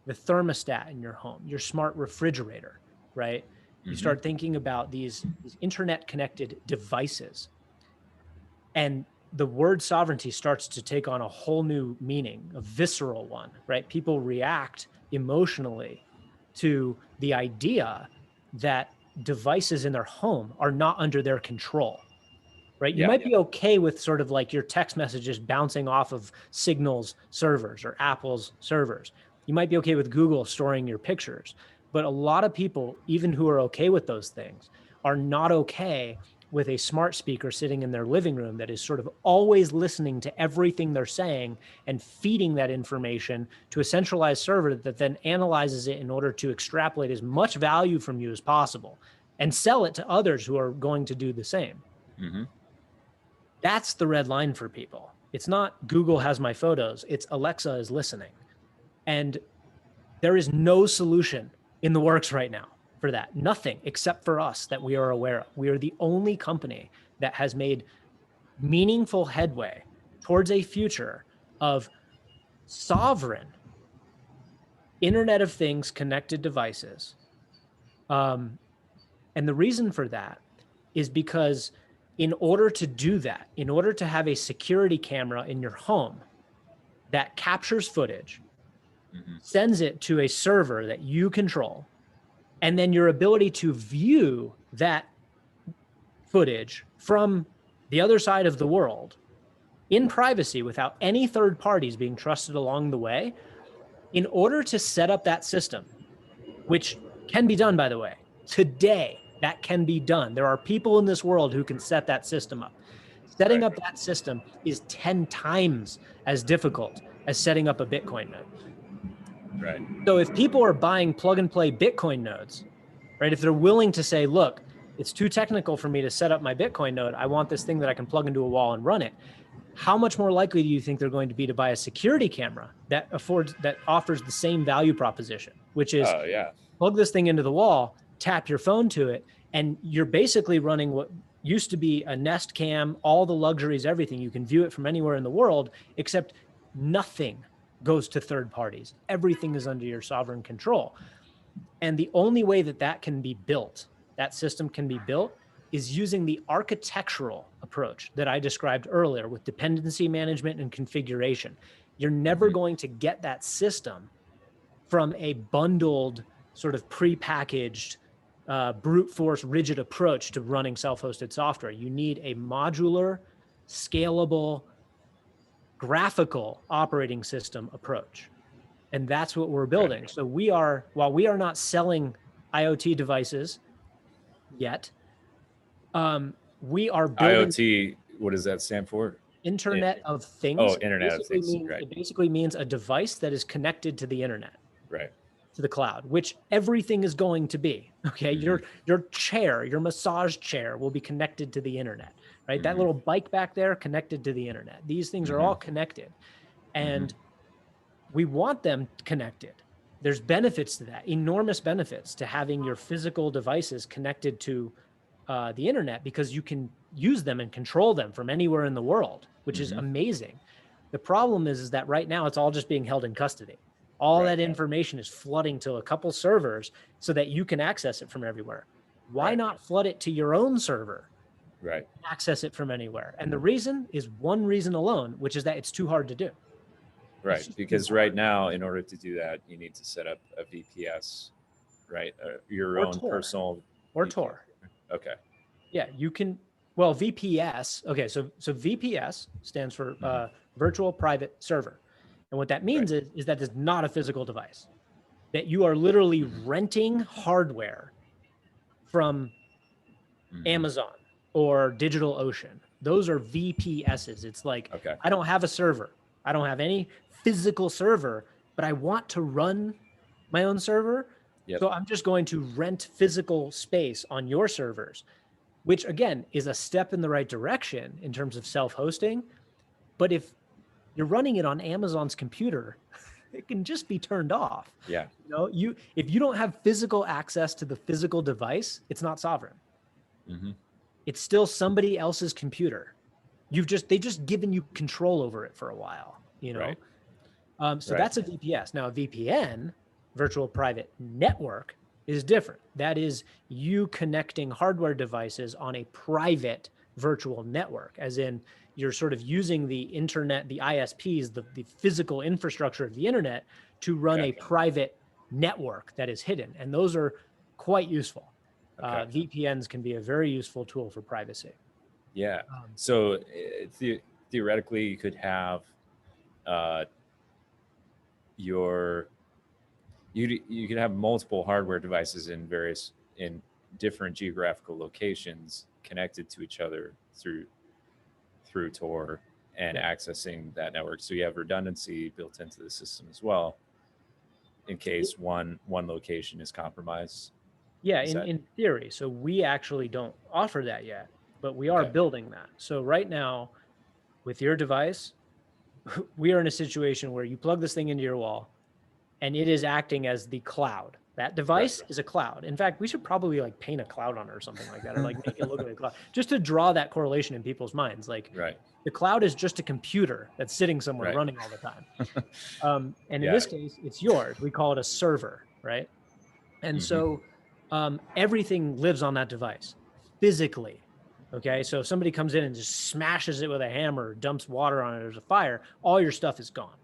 the thermostat in your home, your smart refrigerator, right? You start thinking about these internet connected devices, and the word sovereignty starts to take on a whole new meaning, a visceral one, right? People react emotionally to the idea that devices in their home are not under their control, right? You Yeah. might be okay with sort of like your text messages bouncing off of Signal's servers or Apple's servers. You might be okay with Google storing your pictures, but a lot of people, even who are okay with those things, are not okay with a smart speaker sitting in their living room that is sort of always listening to everything they're saying and feeding that information to a centralized server that then analyzes it in order to extrapolate as much value from you as possible and sell it to others who are going to do the same. Mm-hmm. That's the red line for people. It's not Google has my photos, it's Alexa is listening. And there is no solution in the works right now for that. Nothing except for us that we are aware of. We are the only company that has made meaningful headway towards a future of sovereign Internet of Things connected devices. And the reason for that is because in order to do that, in order to have a security camera in your home that captures footage, sends it to a server that you control, and then your ability to view that footage from the other side of the world in privacy without any third parties being trusted along the way, in order to set up that system, which can be done, by the way, today, that can be done. There are people in this world who can set that system up. Setting up that system is 10 times as difficult as setting up a Bitcoin node. Right. So if people are buying plug and play Bitcoin nodes, right, if they're willing to say, look, it's too technical for me to set up my Bitcoin node, I want this thing that I can plug into a wall and run it. How much more likely do you think they're going to be to buy a security camera that offers the same value proposition, which is plug this thing into the wall, tap your phone to it, and you're basically running what used to be a Nest Cam, all the luxuries, everything. You can view it from anywhere in the world, except nothing goes to third parties. Everything is under your sovereign control. And the only way that that can be built, that system can be built, is using the architectural approach that I described earlier with dependency management and configuration. You're never going to get that system from a bundled, sort of prepackaged, brute force, rigid approach to running self-hosted software. You need a modular, scalable, graphical operating system approach. And that's what we're building. Right. So while we are not selling IoT devices yet, we are building IoT. What does that stand for? Internet of Things. Oh, Internet of Things. Right. It basically means a device that is connected to the internet. Right. To the cloud, which everything is going to be. Okay. Your chair, your massage chair will be connected to the internet, right? That little bike back there connected to the internet. These things are all connected. And we want them connected. There's benefits to that, enormous benefits to having your physical devices connected to the internet, because you can use them and control them from anywhere in the world, which is amazing. The problem is that right now it's all just being held in custody. All that information is flooding to a couple servers so that you can access it from everywhere. Why not flood it to your own server? Right. Access it from anywhere. And the reason is one reason alone, which is that it's too hard to do. Right. Because right now, in order to do that, you need to set up a VPS, right? Your own personal. Or Tor. Okay. Yeah, you can. Well, VPS. Okay, so VPS stands for Virtual Private Server. And what that means is that it's not a physical device, that you are literally renting hardware from Amazon or DigitalOcean. Those are VPSs. It's like, I don't have a server. I don't have any physical server, but I want to run my own server. So I'm just going to rent physical space on your servers, which again is a step in the right direction in terms of self-hosting. But if you're running it on Amazon's computer, it can just be turned off. Yeah. If you don't have physical access to the physical device, it's not sovereign. it's still somebody else's computer. They just given you control over it for a while, you know? Right. So Right. that's a VPS. Now a VPN, virtual private network, is different. That is you connecting hardware devices on a private virtual network, as in you're sort of using the internet, the ISPs, the physical infrastructure of the internet to run a Gotcha. private network that is hidden. And those are quite useful. Okay. VPNs can be a very useful tool for privacy. Yeah. Um, So theoretically, you could have you could have multiple hardware devices in different geographical locations connected to each other through Tor and Yeah. accessing that network. So you have redundancy built into the system as well in case one location is compromised. Yeah, Is that in theory. So we actually don't offer that yet, but we are okay? building that. So right now, with your device, we are in a situation where you plug this thing into your wall and it is acting as the cloud. That device is a cloud. In fact, we should probably like paint a cloud on it or something like that, or like make it look like a cloud, just to draw that correlation in people's minds. Like Right. the cloud is just a computer that's sitting somewhere Right. running all the time. And in Yeah. this case, it's yours. We call it a server, right? And so everything lives on that device physically. Okay. So if somebody comes in and just smashes it with a hammer, dumps water on it, there's a fire, all your stuff is gone.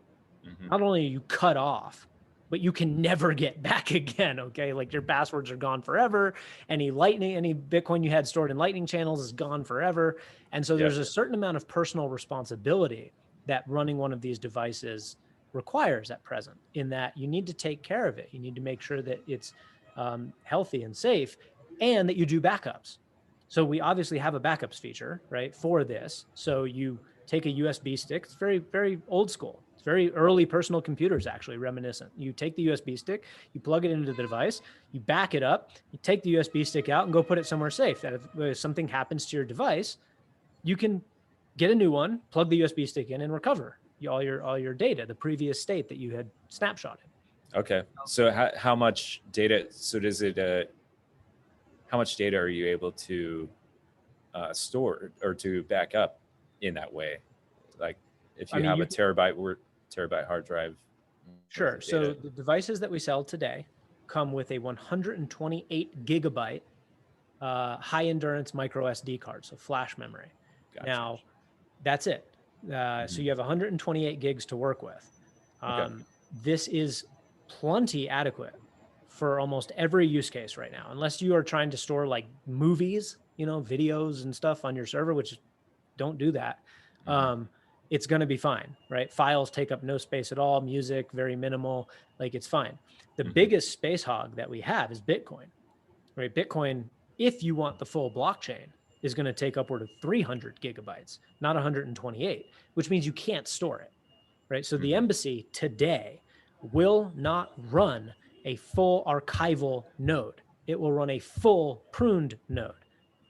Not only are you cut off, but you can never get back again. Okay. Like your passwords are gone forever. Any Bitcoin you had stored in Lightning channels is gone forever. And so there's a certain amount of personal responsibility that running one of these devices requires at present, in that you need to take care of it. You need to make sure that it's healthy and safe, and that you do backups. So we obviously have a backups feature, right, for this. So you take a USB stick. It's very, very old school. It's very early personal computers, actually reminiscent. You take the USB stick, you plug it into the device, you back it up, you take the USB stick out and go put it somewhere safe. That if something happens to your device, you can get a new one, plug the USB stick in, and recover all your data, the previous state that you had snapshotted. Okay. So how much data? So how much data are you able to store or to back up in that way? Like if you have a terabyte hard drive. Sure. So the devices that we sell today come with a 128 gigabyte high endurance micro SD card, so flash memory. Gotcha. Now, that's it. So you have 128 gigs to work with. This is plenty adequate for almost every use case right now, unless you are trying to store like movies, videos and stuff on your server, which don't do that. It's going to be fine, right? Files take up no space at all. Music, very minimal. Like it's fine. The biggest space hog that we have is Bitcoin, right? Bitcoin, if you want the full blockchain, is going to take upward of 300 gigabytes, not 128, which means you can't store it, right? So the embassy today will not run a full archival node. It will run a full pruned node.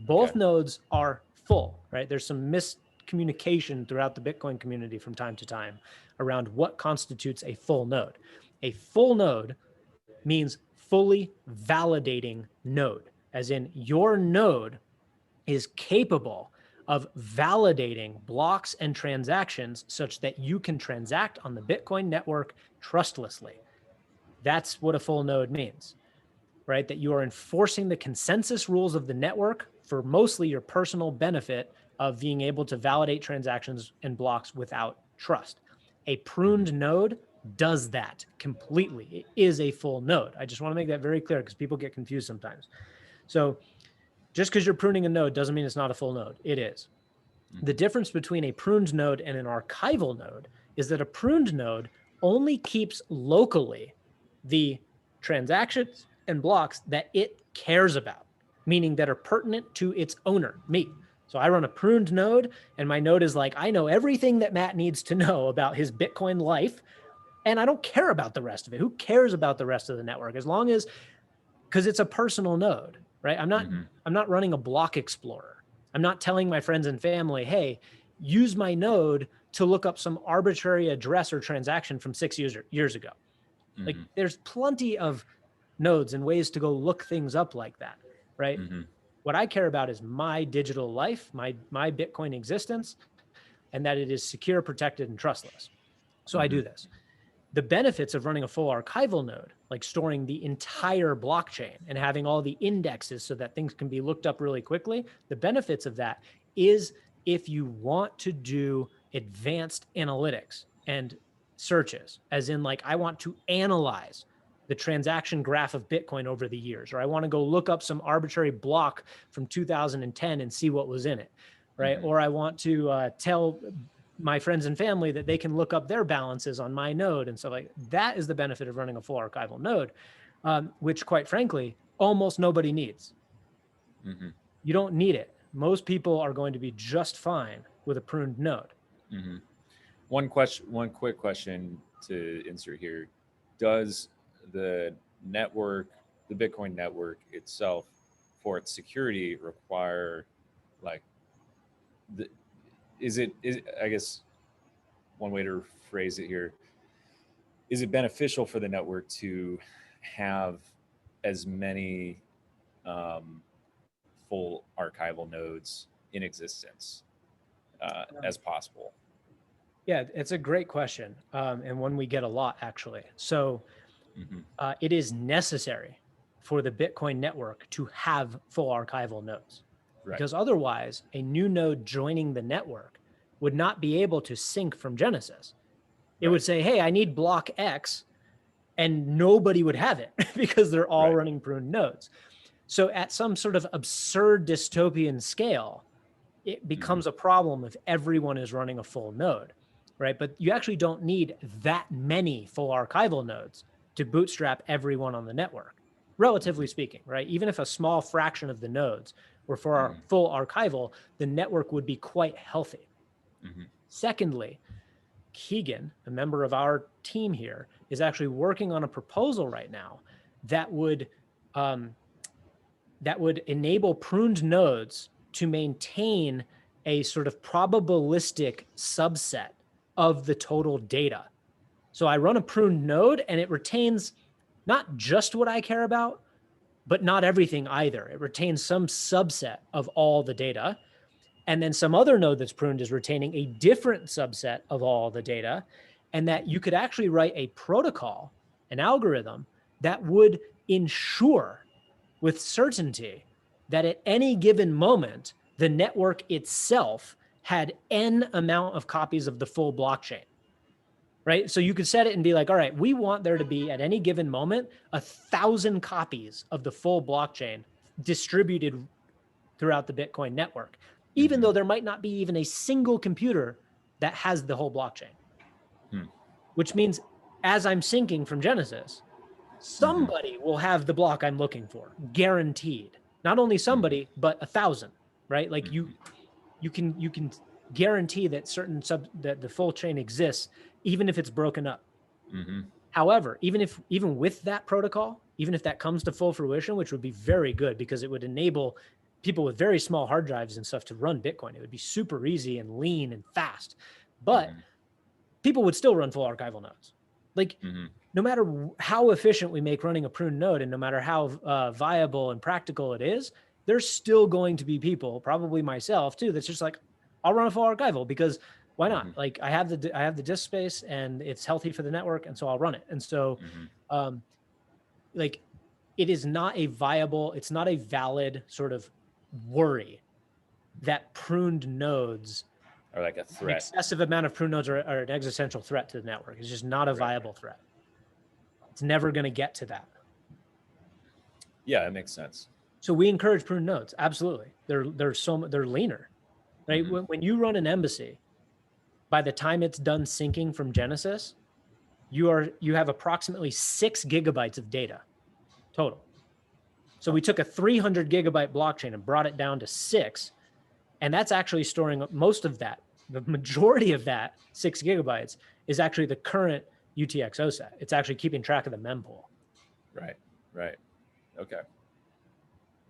Both nodes are full, right? There's some miscommunication throughout the Bitcoin community from time to time around what constitutes a full node. A full node means fully validating node, as in your node is capable of validating blocks and transactions such that you can transact on the Bitcoin network trustlessly. That's what a full node means, right? That you are enforcing the consensus rules of the network for mostly your personal benefit of being able to validate transactions and blocks without trust. A pruned node does that completely. It is a full node. I just want to make that very clear because people get confused sometimes. So just because you're pruning a node doesn't mean it's not a full node. It is. The difference between a pruned node and an archival node is that a pruned node only keeps locally the transactions and blocks that it cares about, meaning that are pertinent to its owner, me. So I run a pruned node, and my node is like, I know everything that Matt needs to know about his Bitcoin life, and I don't care about the rest of it. Who cares about the rest of the network? As long as, because it's a personal node, right? I'm not running a block explorer. I'm not telling my friends and family, hey, use my node to look up some arbitrary address or transaction from 6 years ago. Like there's plenty of nodes and ways to go look things up like that, right? What I care about is my digital life, my Bitcoin existence, and that it is secure, protected, and trustless. So I do this. The benefits of running a full archival node, like storing the entire blockchain and having all the indexes so that things can be looked up really quickly, the benefits of that is if you want to do advanced analytics and searches, as in like, I want to analyze the transaction graph of Bitcoin over the years, or I want to go look up some arbitrary block from 2010 and see what was in it, right? Or I want to tell my friends and family that they can look up their balances on my node and stuff like that. Is the benefit of running a full archival node, which quite frankly, almost nobody needs. You don't need it. Most people are going to be just fine with a pruned node. One quick question to insert here. Does the network, the Bitcoin network itself, for its security require like I guess one way to phrase it here, is it beneficial for the network to have as many full archival nodes in existence as possible? Yeah, it's a great question, and one we get a lot, actually. So it is necessary for the Bitcoin network to have full archival nodes, because otherwise a new node joining the network would not be able to sync from Genesis. It would say, hey, I need block X, and nobody would have it because they're all running pruned nodes. So at some sort of absurd dystopian scale, it becomes a problem if everyone is running a full node, right? But you actually don't need that many full archival nodes to bootstrap everyone on the network, relatively speaking, right? Even if a small fraction of the nodes were for our full archival, the network would be quite healthy. Secondly, Keegan, a member of our team here, is actually working on a proposal right now that would enable pruned nodes to maintain a sort of probabilistic subset of the total data. So I run a pruned node and it retains not just what I care about, but not everything either. It retains some subset of all the data. And then some other node that's pruned is retaining a different subset of all the data. And that you could actually write a protocol, an algorithm that would ensure with certainty that at any given moment, the network itself had N amount of copies of the full blockchain, right? So you could set it and be like, all right, we want there to be at any given moment, 1,000 copies of the full blockchain distributed throughout the Bitcoin network, even though there might not be even a single computer that has the whole blockchain, which means as I'm syncing from Genesis, somebody will have the block I'm looking for, guaranteed. Not only somebody, but 1,000, right? Like you can guarantee that that the full chain exists, even if it's broken up. However, even with that protocol, even if that comes to full fruition, which would be very good because it would enable people with very small hard drives and stuff to run Bitcoin. It would be super easy and lean and fast, but people would still run full archival nodes. Like no matter how efficient we make running a pruned node and no matter how viable and practical it is, there's still going to be people, probably myself too, that's just like, I'll run a full archival because why not? Like I have the disk space and it's healthy for the network. And so I'll run it. And so like it is not a viable, it's not a valid sort of worry that pruned nodes or like a threat. Excessive amount of pruned nodes are an existential threat to the network. It's just not a viable threat. It's never going to get to that. Yeah, it makes sense. So we encourage pruned nodes. Absolutely. They're leaner, right? When you run an embassy, by the time it's done syncing from Genesis, you have approximately 6 gigabytes of data total. So we took a 300 gigabyte blockchain and brought it down to 6. And that's actually storing most of that. The majority of that 6 gigabytes is actually the current UTXO set. It's actually keeping track of the mempool. Right. Okay.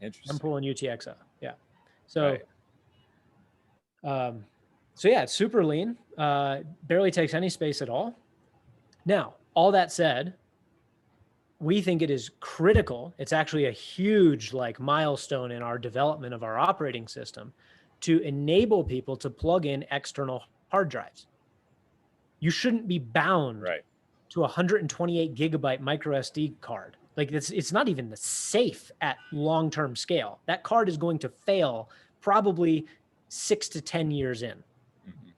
Interesting. Mempool and UTXO. Yeah. So, so yeah, it's super lean. Barely takes any space at all. Now, all that said, we think it is critical. It's actually a huge like milestone in our development of our operating system to enable people to plug in external hard drives. You shouldn't be bound Right. to a 128 gigabyte micro SD card. Like it's not even safe at long-term scale. That card is going to fail probably 6 to 10 years in,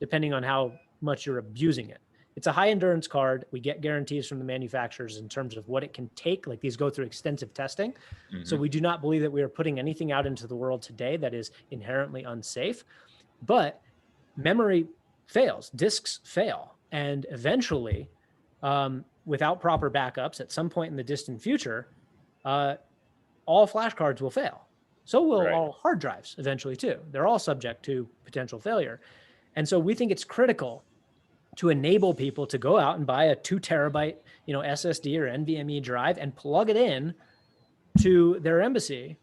depending on how much you're abusing it. It's a high endurance card. We get guarantees from the manufacturers in terms of what it can take. Like these go through extensive testing. So we do not believe that we are putting anything out into the world today that is inherently unsafe. But memory fails, disks fail. And eventually, without proper backups at some point in the distant future, all flash cards will fail. So will all hard drives eventually too. They're all subject to potential failure. And so we think it's critical to enable people to go out and buy a 2 terabyte, SSD or NVMe drive and plug it in to their embassy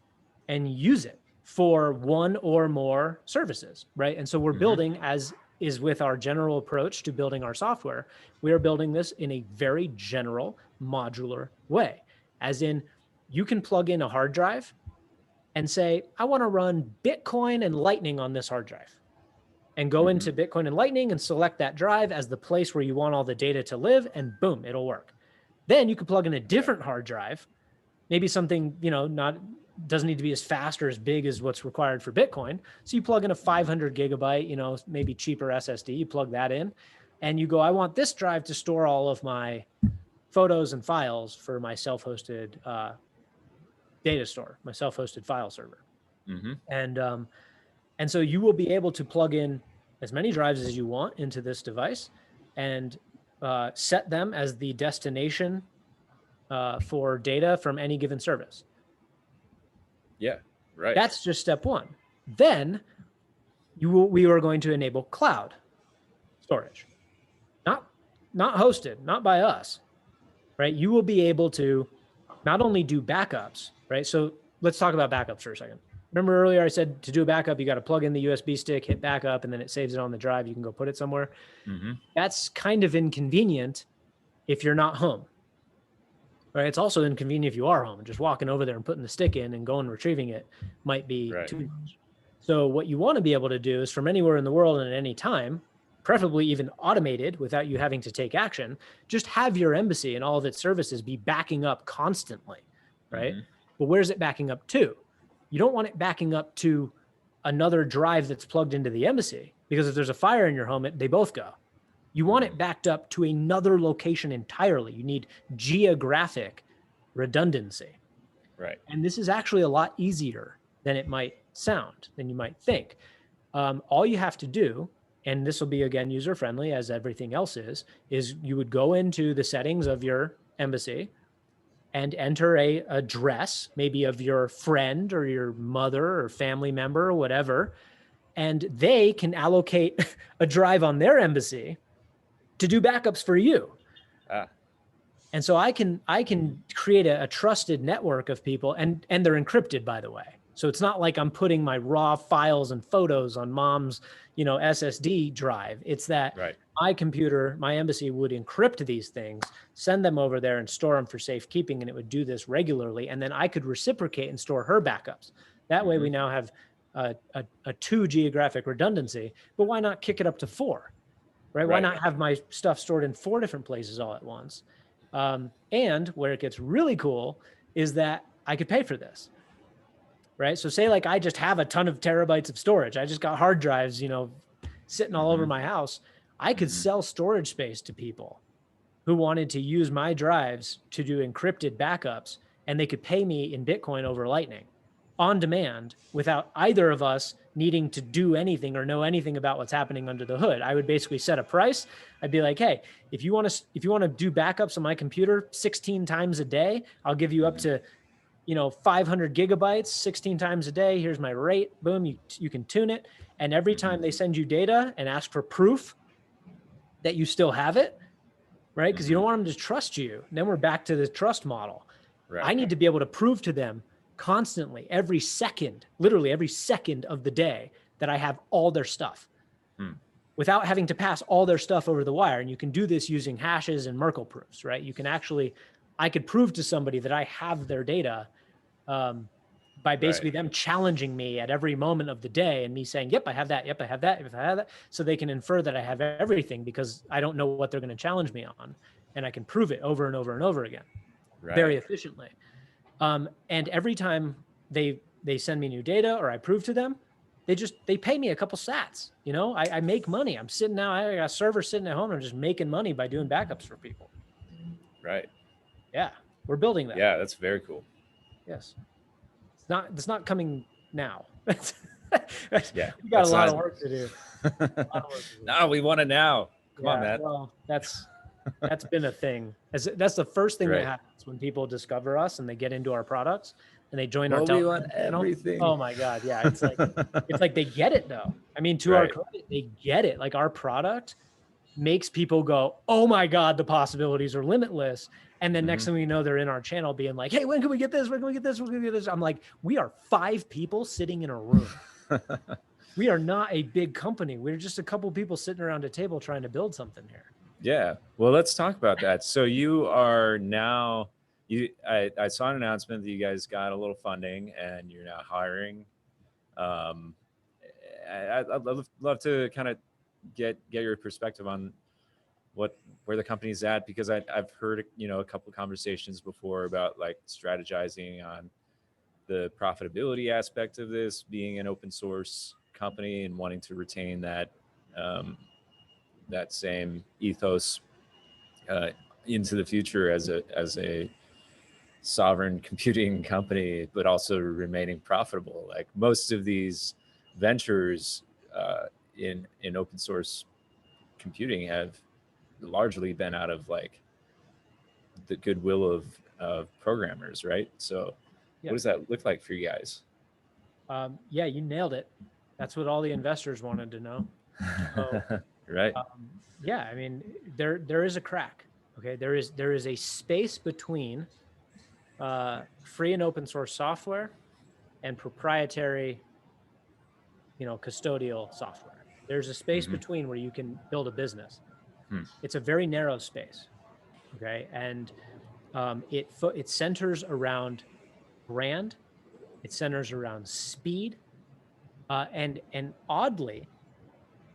and use it for one or more services, right? And so we're building, as is with our general approach to building our software, we are building this in a very general modular way, as in you can plug in a hard drive and say, I want to run Bitcoin and Lightning on this hard drive, and go into Bitcoin and Lightning and select that drive as the place where you want all the data to live, and boom, it'll work. Then you can plug in a different hard drive, maybe something, doesn't need to be as fast or as big as what's required for Bitcoin. So you plug in a 500 gigabyte, maybe cheaper SSD, you plug that in and you go, I want this drive to store all of my photos and files for my self-hosted data store, my self-hosted file server. And so you will be able to plug in as many drives as you want into this device and set them as the destination for data from any given service. Yeah, right. That's just step one. Then we are going to enable cloud storage, not hosted, not by us, right? You will be able to not only do backups, right? So let's talk about backups for a second. Remember earlier I said to do a backup, you got to plug in the USB stick, hit backup, and then it saves it on the drive. You can go put it somewhere. That's kind of inconvenient if you're not home, right? It's also inconvenient if you are home. Just walking over there and putting the stick in and going and retrieving it might be too much. So what you want to be able to do is from anywhere in the world and at any time, preferably even automated without you having to take action, just have your embassy and all of its services be backing up constantly, right? But where's it backing up to? You don't want it backing up to another drive that's plugged into the embassy, because if there's a fire in your home, they both go. You want it backed up to another location entirely. You need geographic redundancy. Right. And this is actually a lot easier than it might sound, than you might think. All you have to do, and this will be, again, user-friendly as everything else is you would go into the settings of your embassy and enter a address, maybe of your friend or your mother or family member or whatever, and they can allocate a drive on their embassy to do backups for you. And so I can create a trusted network of people, and they're encrypted, by the way. So it's not like I'm putting my raw files and photos on mom's, SSD drive. It's that my computer, my embassy would encrypt these things, send them over there and store them for safekeeping. And it would do this regularly. And then I could reciprocate and store her backups. That way we now have a 2 geographic redundancy, but why not kick it up to 4, right? Why not have my stuff stored in 4 different places all at once? And where it gets really cool is that I could pay for this. Right. So say like I just have a ton of terabytes of storage. I just got hard drives, sitting all over my house. I could sell storage space to people who wanted to use my drives to do encrypted backups, and they could pay me in Bitcoin over Lightning on demand without either of us needing to do anything or know anything about what's happening under the hood. I would basically set a price. I'd be like, hey, if you want to do backups on my computer 16 times a day, I'll give you up to 500 gigabytes, 16 times a day. Here's my rate. Boom. You can tune it. And every time they send you data and ask for proof that you still have it, right? Because you don't want them to trust you. Then we're back to the trust model. Right. I need to be able to prove to them constantly, every second, literally every second of the day, that I have all their stuff without having to pass all their stuff over the wire. And you can do this using hashes and Merkle proofs, right? You can actually I could prove to somebody that I have their data by basically them challenging me at every moment of the day and me saying, yep, I have that. Yep, I have that. If I have that, so they can infer that I have everything because I don't know what they're going to challenge me on. And I can prove it over and over and over again, very efficiently. And every time they send me new data or I prove to them, they pay me a couple sats. You know, I make money. I'm sitting now, I got a server sitting at home. I'm just making money by doing backups for people. Right. Yeah, we're building that. Yeah, that's very cool. Yes, it's not coming now. Yeah, we got a lot of work to do. No, we want it now. Come on, Matt. Well, that's been a thing. That's the first thing that happens when people discover us and they get into our products and they join our we want everything. Oh my God. Yeah. It's like they get it though. I mean, to our credit, they get it. Like our product makes people go, oh my God, the possibilities are limitless. And then next thing we know, they're in our channel being like, hey, when can we get this? When can we get this? When can we get this? I'm like, we are 5 people sitting in a room. We are not a big company. We're just a couple people sitting around a table trying to build something here. Yeah. Well, let's talk about that. So you are now, I saw an announcement that you guys got a little funding and you're now hiring. I'd love to kind of get your perspective on where the company's at, because I've heard, you know, a couple of conversations before about like strategizing on the profitability aspect of this, being an open source company and wanting to retain that that same ethos into the future as a sovereign computing company, but also remaining profitable. Like most of these ventures in open source computing have largely been out of like the goodwill of programmers, right? So what does that look like for you guys? Yeah, you nailed it. That's what all the investors wanted to know. So, right. Yeah, I mean, there is a crack. Okay, there is a space between free and open source software and proprietary, you know, custodial software. There's a space between where you can build a business. It's a very narrow space. Okay, and it centers around brand. It centers around speed, and oddly,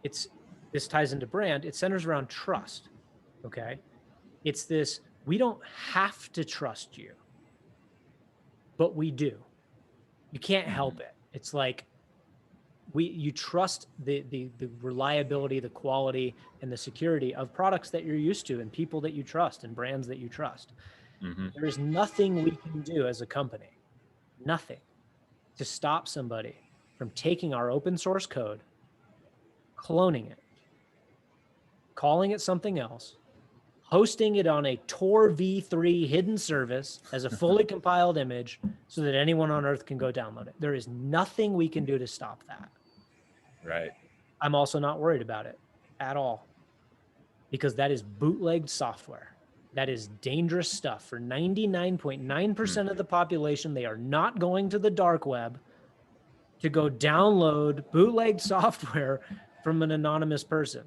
this ties into brand. It centers around trust. Okay, it's this. We don't have to trust you, but we do. You can't help it. It's like you trust the reliability, the quality, and the security of products that you're used to, and people that you trust, and brands that you trust. There is nothing we can do as a company, nothing, to stop somebody from taking our open source code, cloning it, calling it something else, hosting it on a Tor V3 hidden service as a fully compiled image so that anyone on earth can go download it. There is nothing we can do to stop that. Right. I'm also not worried about it at all, because that is bootlegged software. That is dangerous stuff. For 99.9% of the population, they are not going to the dark web to go download bootlegged software from an anonymous person.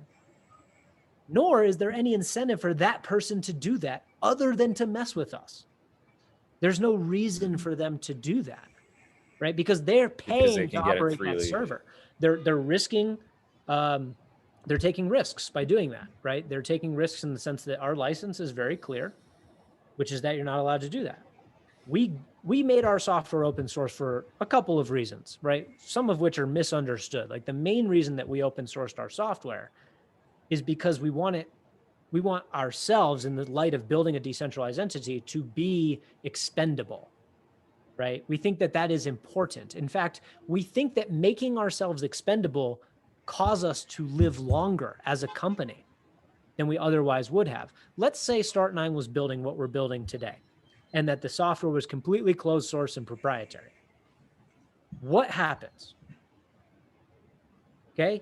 Nor is there any incentive for that person to do that other than to mess with us. There's no reason for them to do that, right? Because they're paying to operate that server. They're risking, they're taking risks by doing that, right? They're taking risks in the sense that our license is very clear, which is that you're not allowed to do that. We made our software open source for a couple of reasons, right? Some of which are misunderstood. Like the main reason that we open sourced our software is because we want ourselves, in the light of building a decentralized entity, to be expendable, right? We think that that is important. In fact, we think that making ourselves expendable cause us to live longer as a company than we otherwise would have. Let's say Start9 was building what we're building today, and that the software was completely closed source and proprietary. What happens? Okay,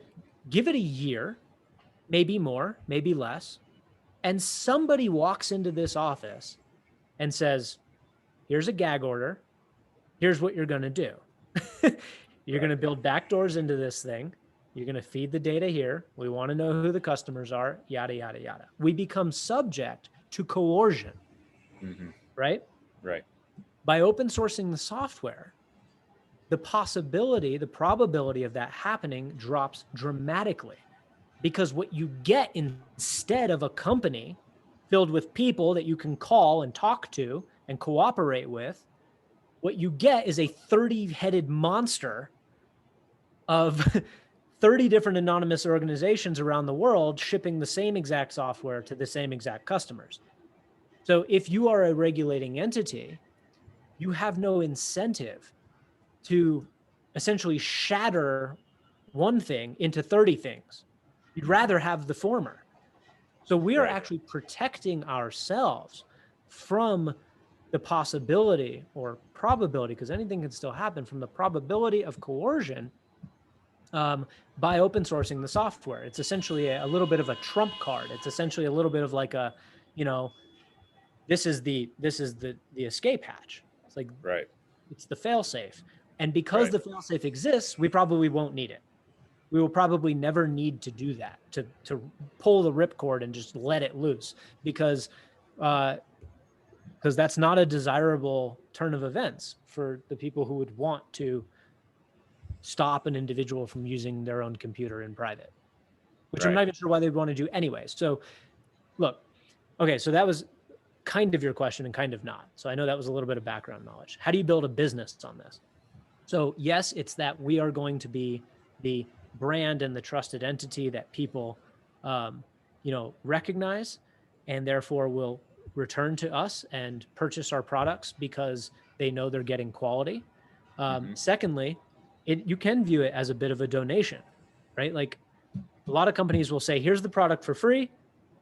give it a year, maybe more, maybe less, and somebody walks into this office and says, here's a gag order. Here's what you're going to do. You're going to build backdoors into this thing. You're going to feed the data here. We want to know who the customers are, yada, yada, yada. We become subject to coercion. right? Right. By open sourcing the software, the possibility, the probability of that happening drops dramatically, because what you get instead of a company filled with people that you can call and talk to and cooperate with, what you get is a 30-headed monster of 30 different anonymous organizations around the world shipping the same exact software to the same exact customers. So if you are a regulating entity, you have no incentive to essentially shatter one thing into 30 things. You'd rather have the former. So we are Right. actually protecting ourselves from the possibility or probability, because anything can still happen, from the probability of coercion by open sourcing the software. It's essentially a little bit of a trump card. It's essentially a little bit of like a, you know, this is the escape hatch. It's like, Right. it's the fail safe. And because Right. the fail safe exists, we probably won't need it. We will probably never need to do that, to pull the ripcord and just let it loose, because that's not a desirable turn of events for the people who would want to stop an individual from using their own computer in private, which I'm Right. not even sure why they'd want to do anyway. So look, okay, so that was kind of your question and kind of not. So I know that was a little bit of background knowledge. How do you build a business on this? So yes, it's that we are going to be the brand and the trusted entity that people, recognize, and therefore will return to us and purchase our products because they know they're getting quality. Mm-hmm. Secondly, you can view it as a bit of a donation, right? Like a lot of companies will say, here's the product for free,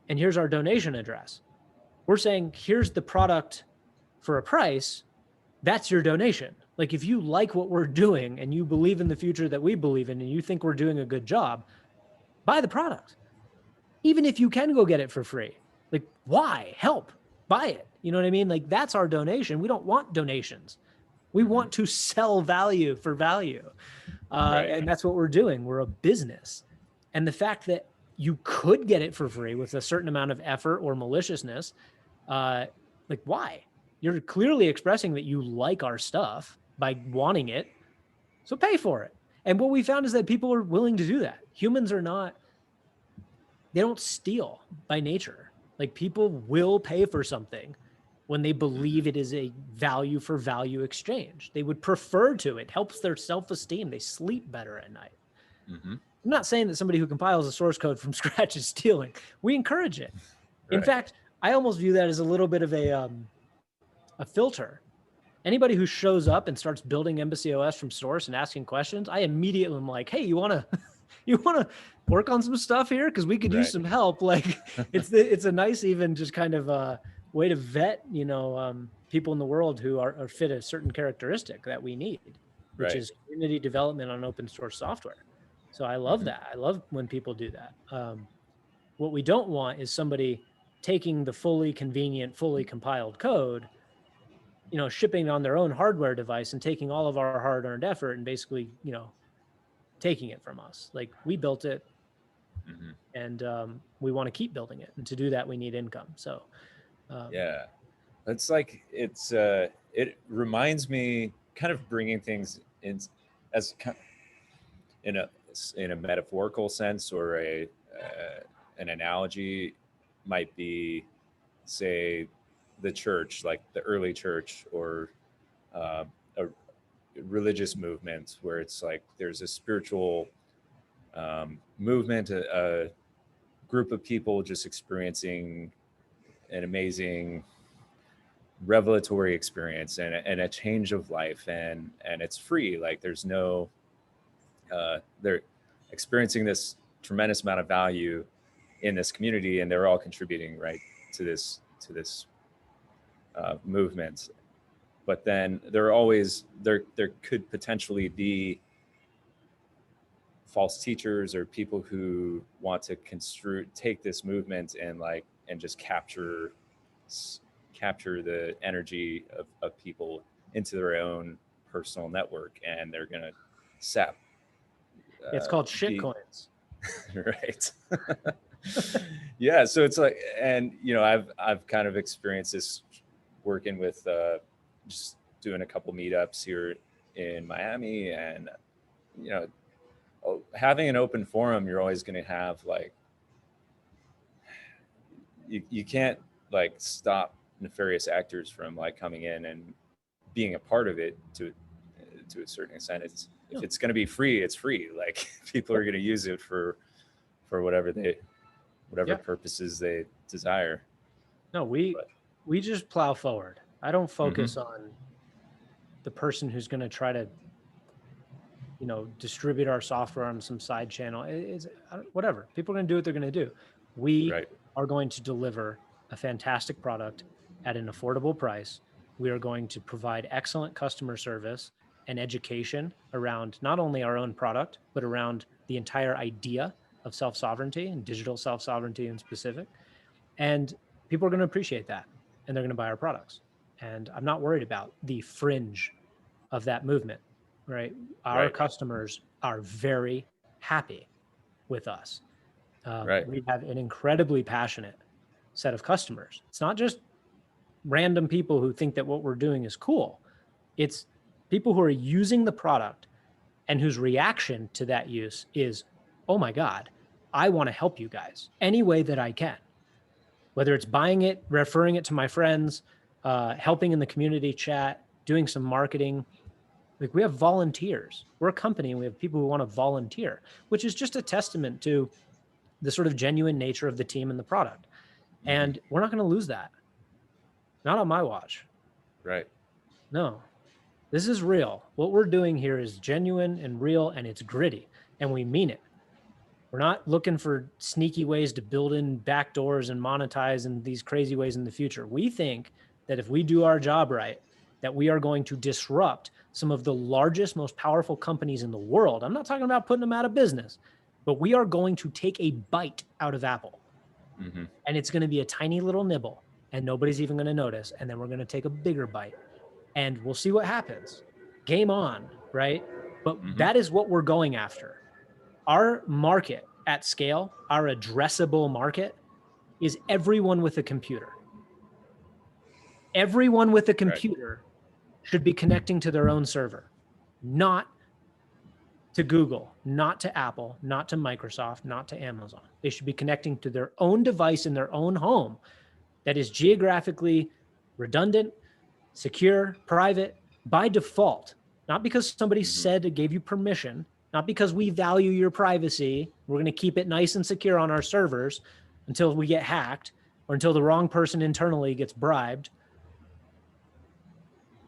and here's our donation address. We're saying, here's the product for a price. That's your donation. Like if you like what we're doing and you believe in the future that we believe in and you think we're doing a good job, buy the product. Even if you can go get it for free. Like why? Help. Buy it. You know what I mean? Like that's our donation. We don't want donations. We Mm-hmm. want to sell value for value. Right. And that's what we're doing. We're a business. And the fact that you could get it for free with a certain amount of effort or maliciousness, like why? You're clearly expressing that you like our stuff by wanting it. So pay for it. And what we found is that people are willing to do that. Humans are not, they don't steal by nature. Like people will pay for something when they believe it is a value for value exchange. They would prefer to. It helps their self-esteem. They sleep better at night. Mm-hmm. I'm not saying that somebody who compiles a source code from scratch is stealing. We encourage it. In Right. fact, I almost view that as a little bit of a filter. Anybody who shows up and starts building Embassy OS from source and asking questions, I immediately am like, hey, you want to work on some stuff here? Because we could use Right. some help. Like it's a nice, even just kind of way to vet, people in the world who are fit a certain characteristic that we need, which Right. is community development on open source software. So I love Mm-hmm. that. I love when people do that. What we don't want is somebody taking the fully convenient, fully compiled code, shipping on their own hardware device and taking all of our hard-earned effort and basically, taking it from us. Like we built it, Mm-hmm. and we want to keep building it. And to do that, we need income. So Yeah, it's like it reminds me, kind of bringing things in as in a metaphorical sense, or an analogy might be, say, the church, like the early church, or a religious movement, where it's like there's a spiritual movement, a group of people just experiencing an amazing revelatory experience and a change of life, and it's free. Like there's no they're experiencing this tremendous amount of value in this community, and they're all contributing, right, to this movement. But then there could potentially be false teachers or people who want to take this movement and just capture the energy of people into their own personal network, and they're gonna sap it's called shit be coins. right. Yeah, so it's like, and I've kind of experienced this working with just doing a couple meetups here in Miami, and you know, having an open forum, you're always going to have like, you can't like stop nefarious actors from like coming in and being a part of it to a certain extent. It's, if it's going to be free, it's free. Like people are going to use it for whatever purposes they desire. No, we just plow forward. I don't focus on the person who's going to try to, you know, distribute our software on some side channel. It's whatever. People are going to do what they're going to do. We are going to deliver a fantastic product at an affordable price. We are going to provide excellent customer service and education around not only our own product, but around the entire idea of self-sovereignty and digital self-sovereignty in specific. And people are going to appreciate that, and they're going to buy our products. And I'm not worried about the fringe of that movement, right? Our customers are very happy with us. We have an incredibly passionate set of customers. It's not just random people who think that what we're doing is cool. It's people who are using the product and whose reaction to that use is, oh my God, I want to help you guys any way that I can. Whether it's buying it, referring it to my friends, helping in the community chat, doing some marketing. Like we have volunteers. We're a company and we have people who want to volunteer, which is just a testament to the sort of genuine nature of the team and the product. And we're not going to lose that. Not on my watch. Right. No, this is real. What we're doing here is genuine and real, and it's gritty, and we mean it. We're not looking for sneaky ways to build in backdoors and monetize in these crazy ways in the future. We think that if we do our job right, that we are going to disrupt some of the largest, most powerful companies in the world. I'm not talking about putting them out of business, but we are going to take a bite out of Apple. And it's going to be a tiny little nibble, and nobody's even going to notice. And then we're going to take a bigger bite, and we'll see what happens. Game on, right? But that is what we're going after. Our market at scale, our addressable market, is everyone with a computer. Everyone with a computer should be connecting to their own server, not to Google, not to Apple, not to Microsoft, not to Amazon. They should be connecting to their own device in their own home that is geographically redundant, secure, private, by default, not because somebody said it gave you permission, not because we value your privacy. We're going to keep it nice and secure on our servers until we get hacked or until the wrong person internally gets bribed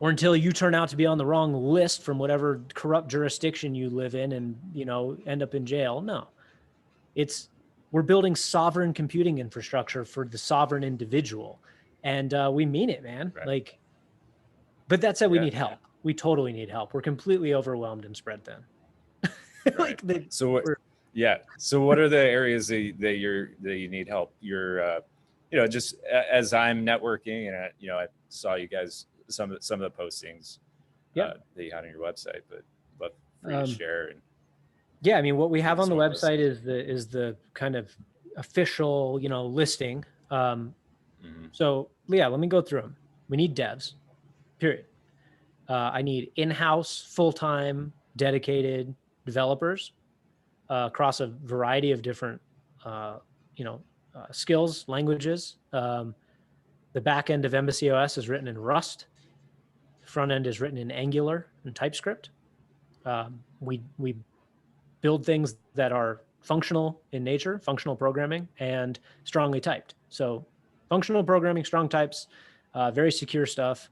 or until you turn out to be on the wrong list from whatever corrupt jurisdiction you live in and, you know, end up in jail. No, we're building sovereign computing infrastructure for the sovereign individual. And we mean it, man. Like, but that said, we need help. We totally need help. We're completely overwhelmed and spread thin. So what are the areas that you need help? You're, you know, just as I'm networking, and you know, I saw you guys some of the postings that you had on your website, but love for you to share. And yeah, I mean, what we have on the website is the kind of official, you know, listing. So yeah, let me go through them. We need devs, period. I need in-house, full-time, dedicated developers across a variety of different, skills, languages. The back end of Embassy OS is written in Rust. The front end is written in Angular and TypeScript. We build things that are functional in nature, functional programming, and strongly typed. So functional programming, strong types, very secure stuff.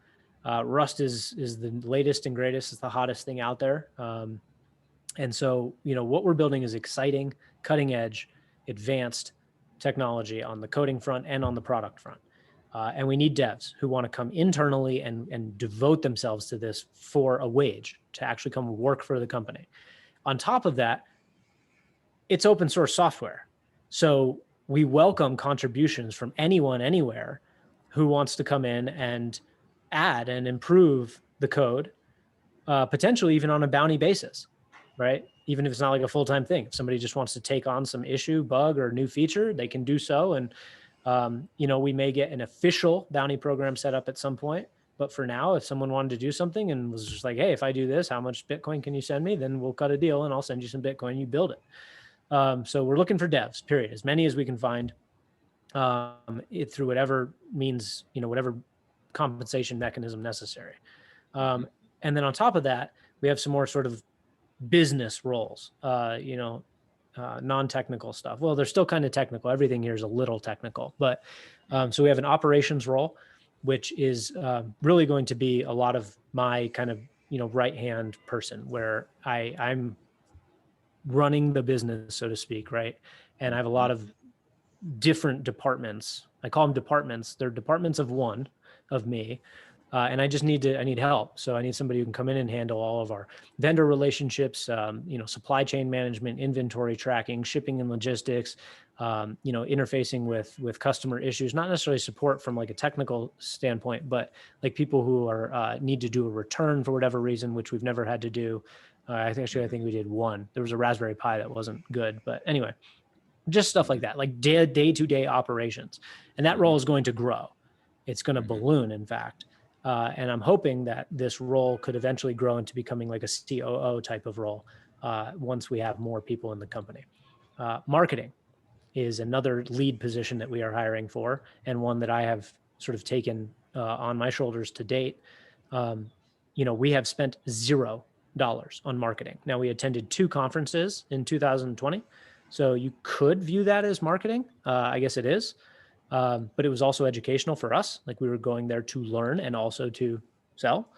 Rust is the latest and greatest. It's the hottest thing out there. And so, you know, what we're building is exciting, cutting edge, advanced technology on the coding front and on the product front. And we need devs who want to come internally and devote themselves to this for a wage to actually come work for the company. On top of that, it's open source software. So we welcome contributions from anyone, anywhere who wants to come in and add and improve the code, potentially even on a bounty basis, right? Even if it's not like a full-time thing. If somebody just wants to take on some issue, bug, or new feature, they can do so. And We may get an official bounty program set up at some point. But for now, if someone wanted to do something and was just like, hey, if I do this, how much Bitcoin can you send me? Then we'll cut a deal and I'll send you some Bitcoin, you build it. So we're looking for devs, period, as many as we can find through whatever means, whatever compensation mechanism necessary. And then on top of that, we have some more sort of business roles, non-technical stuff. Well, they're still kind of technical. Everything here is a little technical, but so we have an operations role, which is really going to be a lot of my kind of, right-hand person where I'm running the business, so to speak. Right. And I have a lot of different departments. I call them departments. They're departments of one of me. And I need help. So I need somebody who can come in and handle all of our vendor relationships, supply chain management, inventory tracking, shipping and logistics, interfacing with customer issues, not necessarily support from like a technical standpoint, but like people who are need to do a return for whatever reason, which we've never had to do. I think we did one. There was a Raspberry Pi that wasn't good, but anyway, just stuff like that, like day-to-day operations. And that role is going to grow. It's going to balloon, in fact. And I'm hoping that this role could eventually grow into becoming like a COO type of role once we have more people in the company. Marketing is another lead position that we are hiring for, and one that I have sort of taken on my shoulders to date. We have spent $0 on marketing. Now, we attended 2 conferences in 2020, so you could view that as marketing. I guess it is. But it was also educational for us. Like, we were going there to learn and also to sell.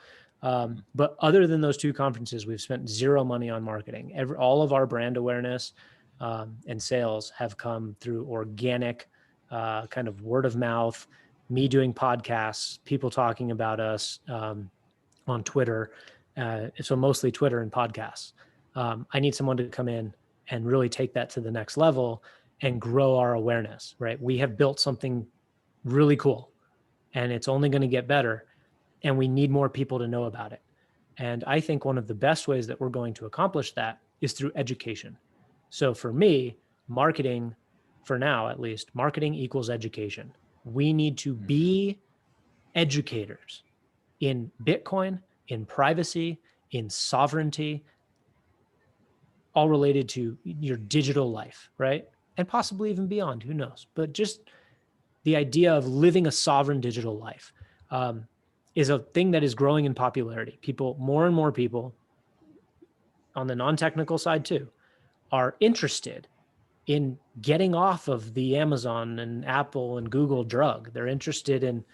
But other than those 2 conferences, we've spent $0 money on marketing. All of our brand awareness and sales have come through organic kind of word of mouth, me doing podcasts, people talking about us on Twitter. So mostly Twitter and podcasts. I need someone to come in and really take that to the next level and grow our awareness, right? We have built something really cool and it's only going to get better, and we need more people to know about it. And I think one of the best ways that we're going to accomplish that is through education. So for me, marketing, for now at least, marketing equals education. We need to be educators in Bitcoin, in privacy, in sovereignty, all related to your digital life, right? And possibly even beyond, who knows? But just the idea of living a sovereign digital life is a thing that is growing in popularity. More and more people on the non-technical side too, are interested in getting off of the Amazon and Apple and Google drug. They're interested in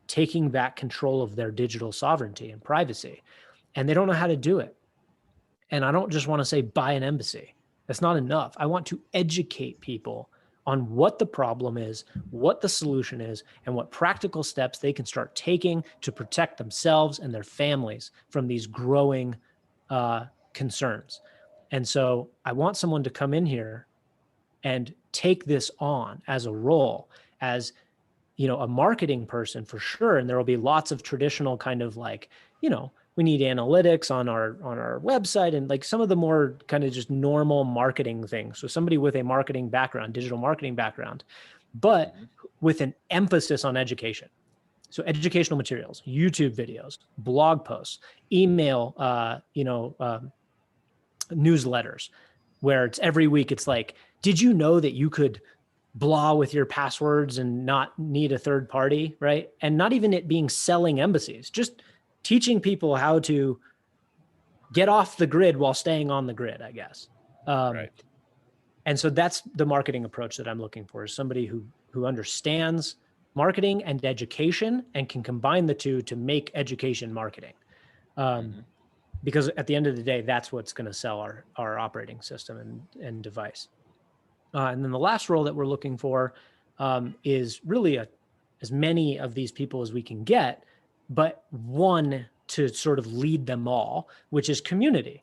taking back control of their digital sovereignty and privacy, and they don't know how to do it. And I don't just want to say buy an embassy. That's not enough. I want to educate people on what the problem is, what the solution is, and what practical steps they can start taking to protect themselves and their families from these growing concerns. And so I want someone to come in here and take this on as a role, as a marketing person for sure. And there will be lots of traditional kind of like, we need analytics on our website and like some of the more kind of just normal marketing things. So somebody with a marketing background, digital marketing background, but with an emphasis on education. So educational materials, YouTube videos, blog posts, email, newsletters, where it's every week. It's like, did you know that you could blah with your passwords and not need a third party, right? And not even it being selling embassies, just teaching people how to get off the grid while staying on the grid, I guess. Right. And so that's the marketing approach that I'm looking for, is somebody who understands marketing and education and can combine the two to make education marketing. Because at the end of the day, that's what's going to sell our operating system and device. And then the last role that we're looking for is really as many of these people as we can get, but one to sort of lead them all, which is community,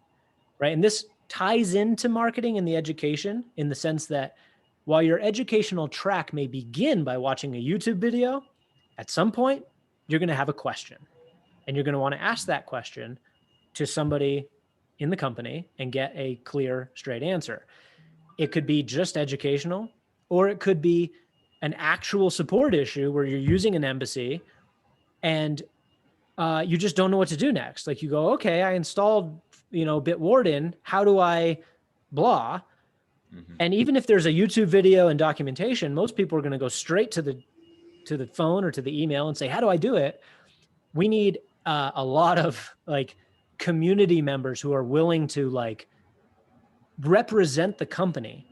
right? And this ties into marketing and the education in the sense that while your educational track may begin by watching a YouTube video, at some point, you're going to have a question. And you're going to want to ask that question to somebody in the company and get a clear, straight answer. It could be just educational, or it could be an actual support issue where you're using an embassy and you just don't know what to do next. Like you go, okay, I installed, Bitwarden. How do I blah? Mm-hmm. And even if there's a YouTube video and documentation, most people are going to go straight to the phone or to the email and say, how do I do it? We need a lot of like community members who are willing to like represent the company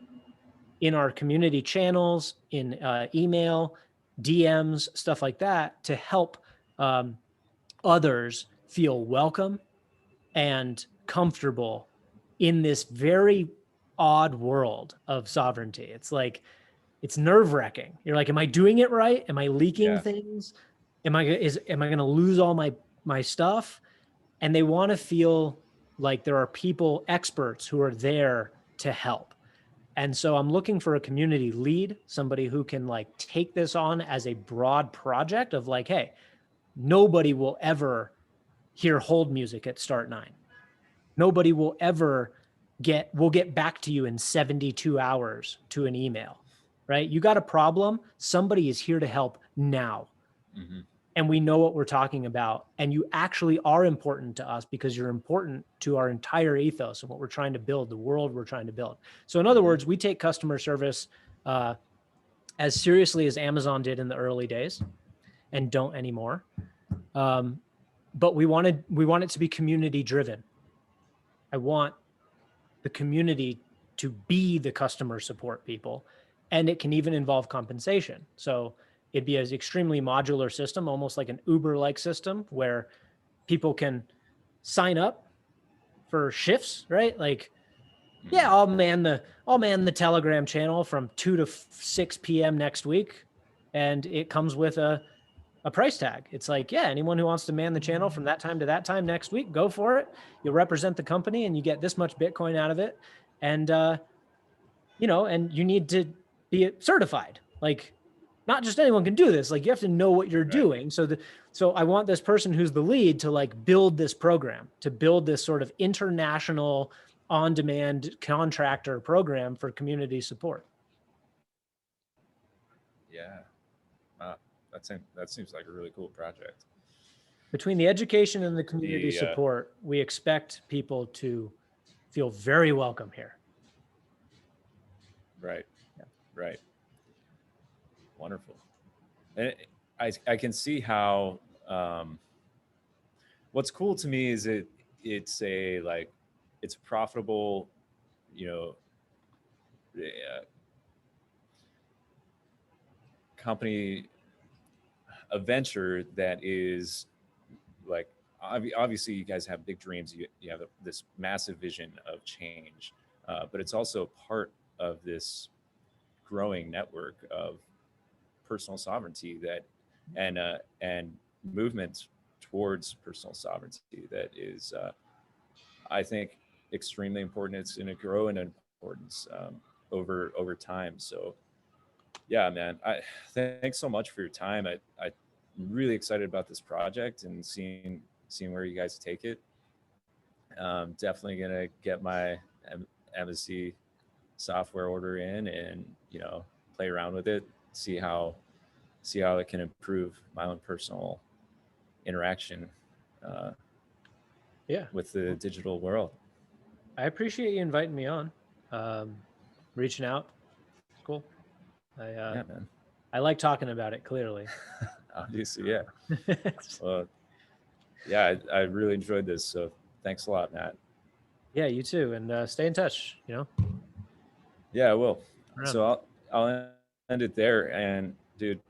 in our community channels, in email, DMs, stuff like that, to help others feel welcome and comfortable in this very odd world of sovereignty. It's like, it's nerve wracking. You're like, am I doing it right? Am I leaking Yeah. things? Am I going to lose all my stuff? And they want to feel like there are people, experts who are there to help. And so I'm looking for a community lead, somebody who can like take this on as a broad project of like, hey, nobody will ever hear hold music at start 9. Nobody will ever we'll get back to you in 72 hours to an email, right? You got a problem, somebody is here to help now. Mm-hmm. And we know what we're talking about. And you actually are important to us because you're important to our entire ethos and what we're trying to build, the world we're trying to build. So in other words, we take customer service as seriously as Amazon did in the early days and don't anymore. But we want it to be community driven. I want the community to be the customer support people, and it can even involve compensation. So it'd be an extremely modular system, almost like an Uber-like system where people can sign up for shifts, right? Like, yeah, I'll man the Telegram channel from 2 to 6 p.m. next week, and it comes with a price tag. It's like, yeah, anyone who wants to man the channel from that time to that time next week, go for it. You'll represent the company and you get this much Bitcoin out of it. And, and you need to be certified. Like, not just anyone can do this. Like, you have to know what you're doing. So I want this person who's the lead to like build this program, to build this sort of international on-demand contractor program for community support. Yeah. That seems like a really cool project. Between the education and the community support, we expect people to feel very welcome here. Right. Yeah. Right. Wonderful. And I can see how what's cool to me is it's a profitable, company, a venture that is like, obviously you guys have big dreams. You have this massive vision of change, but it's also part of this growing network of personal sovereignty and movements towards personal sovereignty that is, I think, extremely important. It's going to grow in importance over time. So, yeah, man, thanks so much for your time. I'm really excited about this project and seeing where you guys take it. Definitely gonna get my embassy software order in and play around with it, see how it can improve my own personal interaction with the digital world. I appreciate you inviting me on, reaching out. It's cool. Yeah, man. I like talking about it, clearly. Obviously, yeah. Well, yeah, I really enjoyed this. So thanks a lot, Matt. Yeah, you too. And stay in touch, Yeah, I will. So I'll end it there. And dude,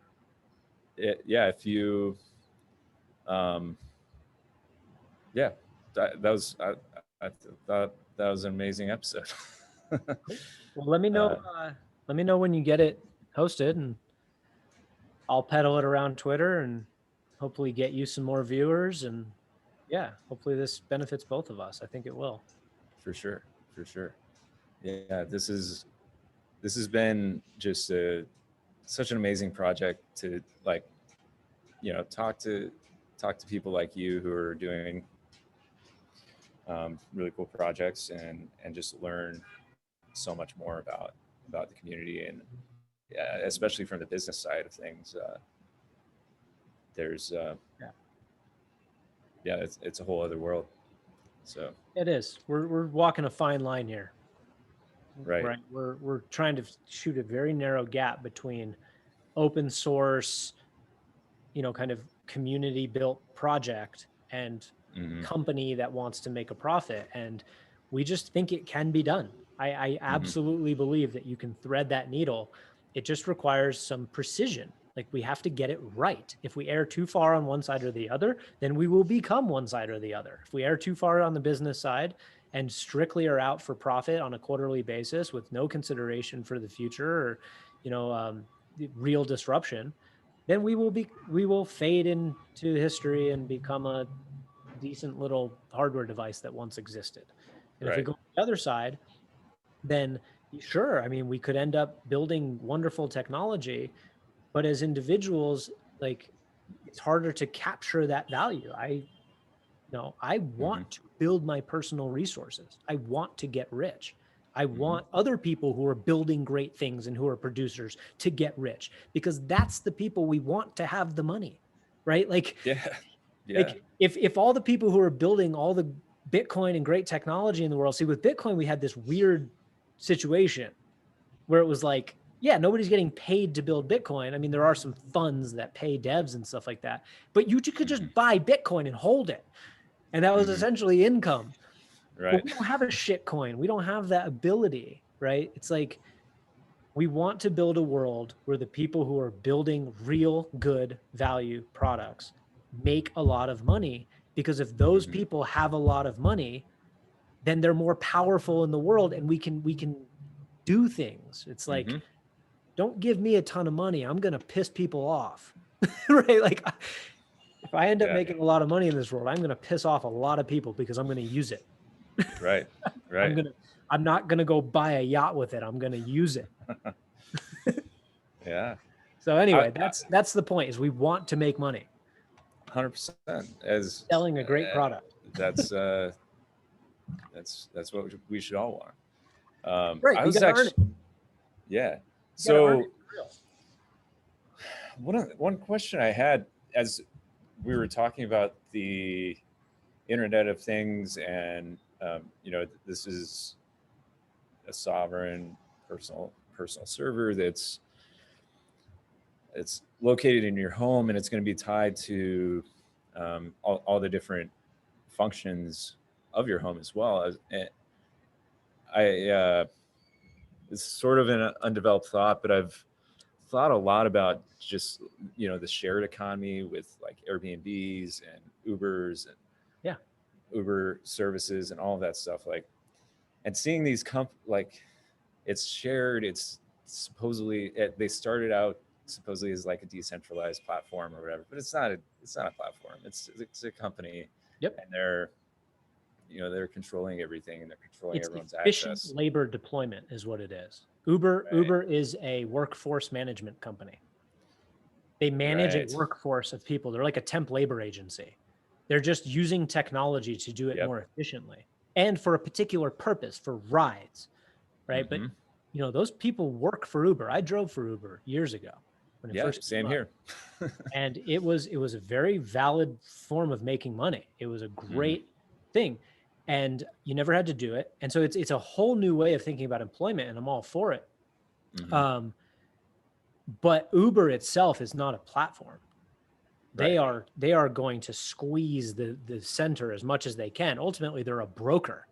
if you, yeah, that was, I thought that was an amazing episode. Well, let me know. Let me know when you get it hosted, and I'll peddle it around Twitter and hopefully get you some more viewers. And yeah, hopefully this benefits both of us. I think it will. For sure. Yeah, this has been just such an amazing project to talk to people like you who are doing really cool projects and just learn so much more about the community yeah, especially from the business side of things, there's Yeah. yeah, it's a whole other world. So It is. We're walking a fine line here. right. Right. We're trying to shoot a very narrow gap between open source, kind of community built project and Hmm. company that wants to make a profit. And we just think it can be done. I Hmm. absolutely believe that you can thread that needle. It just requires some precision. Like we have to get it right. If we err too far on one side or the other, then we will become one side or the other. If we err too far on the business side and strictly are out for profit on a quarterly basis with no consideration for the future or, real disruption, then we will fade into history and become a decent little hardware device that once existed. And if we Right. go to the other side, then sure, I mean, we could end up building wonderful technology, but as individuals, like it's harder to capture that value. I Hmm. want to build my personal resources. I want to get rich. I Hmm. want other people who are building great things and who are producers to get rich because that's the people we want to have the money, right? Like, Yeah. Yeah. like if all the people who are building all the Bitcoin and great technology in the world, see with Bitcoin, we had this weird situation where it was like, yeah, nobody's getting paid to build Bitcoin. I mean, there are some funds that pay devs and stuff like that, but you could Hmm. just buy Bitcoin and hold it. And that was Hmm. essentially income. But Right. we don't have a shit coin. We don't have that ability, right? It's like we want to build a world where the people who are building real good value products make a lot of money because if those Hmm. people have a lot of money, then they're more powerful in the world and we can do things. It's like, Hmm. don't give me a ton of money. I'm going to piss people off. Right? Like if I end up Yeah. making a lot of money in this world, I'm going to piss off a lot of people because I'm going to use it. Right. I'm Right. going to I'm not going to go buy a yacht with it. I'm going to use it. Yeah. So I anyway, that's the point is we want to make money 100% as selling a great product. that's that's what we should all want. Right. I You got was to earn it. actually, yeah. You got to earn it So for real. one question I had as we were talking about the Internet of Things, and this is a sovereign personal server that's it's located in your home, and it's going to be tied to all the different functions of your home as well. I it's sort of an undeveloped thought, but I've thought a lot about just the shared economy with like Airbnbs and Ubers and Yeah. Uber services and all of that stuff, like, and seeing these like it's shared, it's supposedly they started out supposedly as like a decentralized platform or whatever, but it's not a platform, it's a company, Yep. and they're controlling everything, and they're controlling It's everyone's efficient access. labor deployment is what it is. Uber Right. Uber is a workforce management company. They manage a Right. workforce of people. They're like a temp labor agency. They're just using technology to do it Yep. more efficiently and for a particular purpose, for rides, right? But Hmm. those people work for Uber. I drove for Uber years ago when it Yeah, first came same up. here. And it was a very valid form of making money. It was a Hmm. great thing. And you never had to do it. And so it's a whole new way of thinking about employment, and I'm all for it. Hmm. But Uber itself is not a platform. They Right. are going to squeeze the center as much as they can. Ultimately, they're a broker.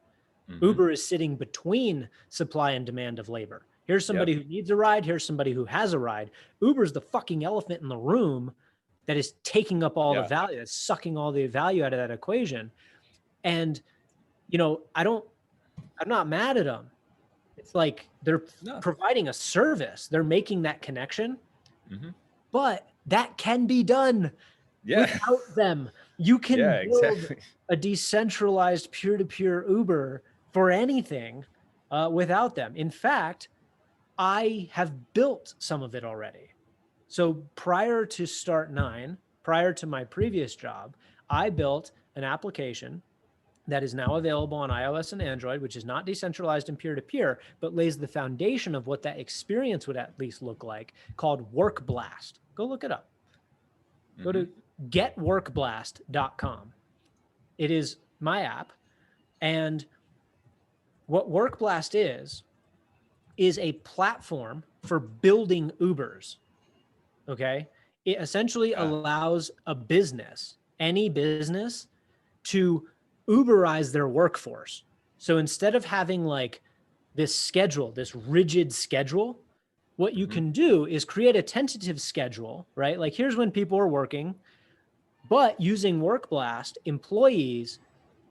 Hmm. Uber is sitting between supply and demand of labor. Here's Yep. somebody who needs a ride. Here's somebody who has a ride. Uber's the fucking elephant in the room that is taking up all the Yeah. value, that's sucking all the value out of that equation. And, I'm not mad at them. It's like they're No. providing a service. They're making that connection, Hmm. but that can be done Yeah. without them. You Yeah. can build Exactly. a decentralized peer-to-peer Uber for anything without them. In fact, I have built some of it already. So prior to Start9, prior to my previous job, I built an application that is now available on iOS and Android, which is not decentralized and peer-to-peer, but lays the foundation of what that experience would at least look like, called Work Blast. Go look it up. Go to getworkblast.com. It is my app. And what Work Blast is a platform for building Ubers. Okay. It essentially allows a business, any business, to Uberize their workforce. So instead of having like this schedule, this rigid schedule, what you can do is create a tentative schedule, right? Like here's when people are working, but using Work Blast, employees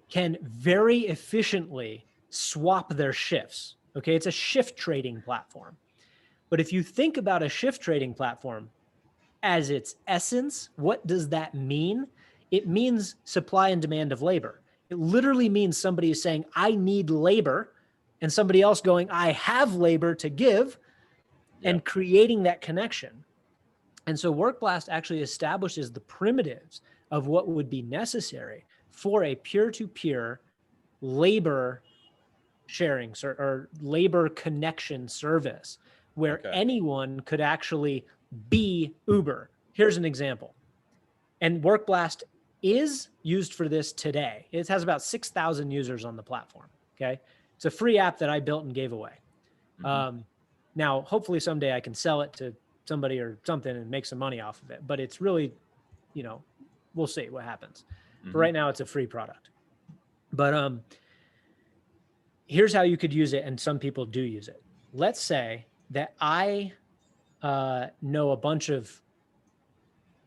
can very efficiently swap their shifts. Okay. It's a shift trading platform. But if you think about a shift trading platform as its essence, what does that mean? It means supply and demand of labor. It literally means somebody is saying, I need labor, and somebody else going, I have labor to give, and creating that connection. And so WorkBlast actually establishes the primitives of what would be necessary for a peer-to-peer labor sharing or labor connection service where anyone could actually be Uber. Here's an example. And WorkBlast is used for this today. It has about 6,000 users on the platform. Okay. It's a free app that I built and gave away. Now, hopefully someday I can sell it to somebody or something and make some money off of it. But it's really, we'll see what happens. For right now, it's a free product. But here's how you could use it, and some people do use it. Let's say that I know a bunch of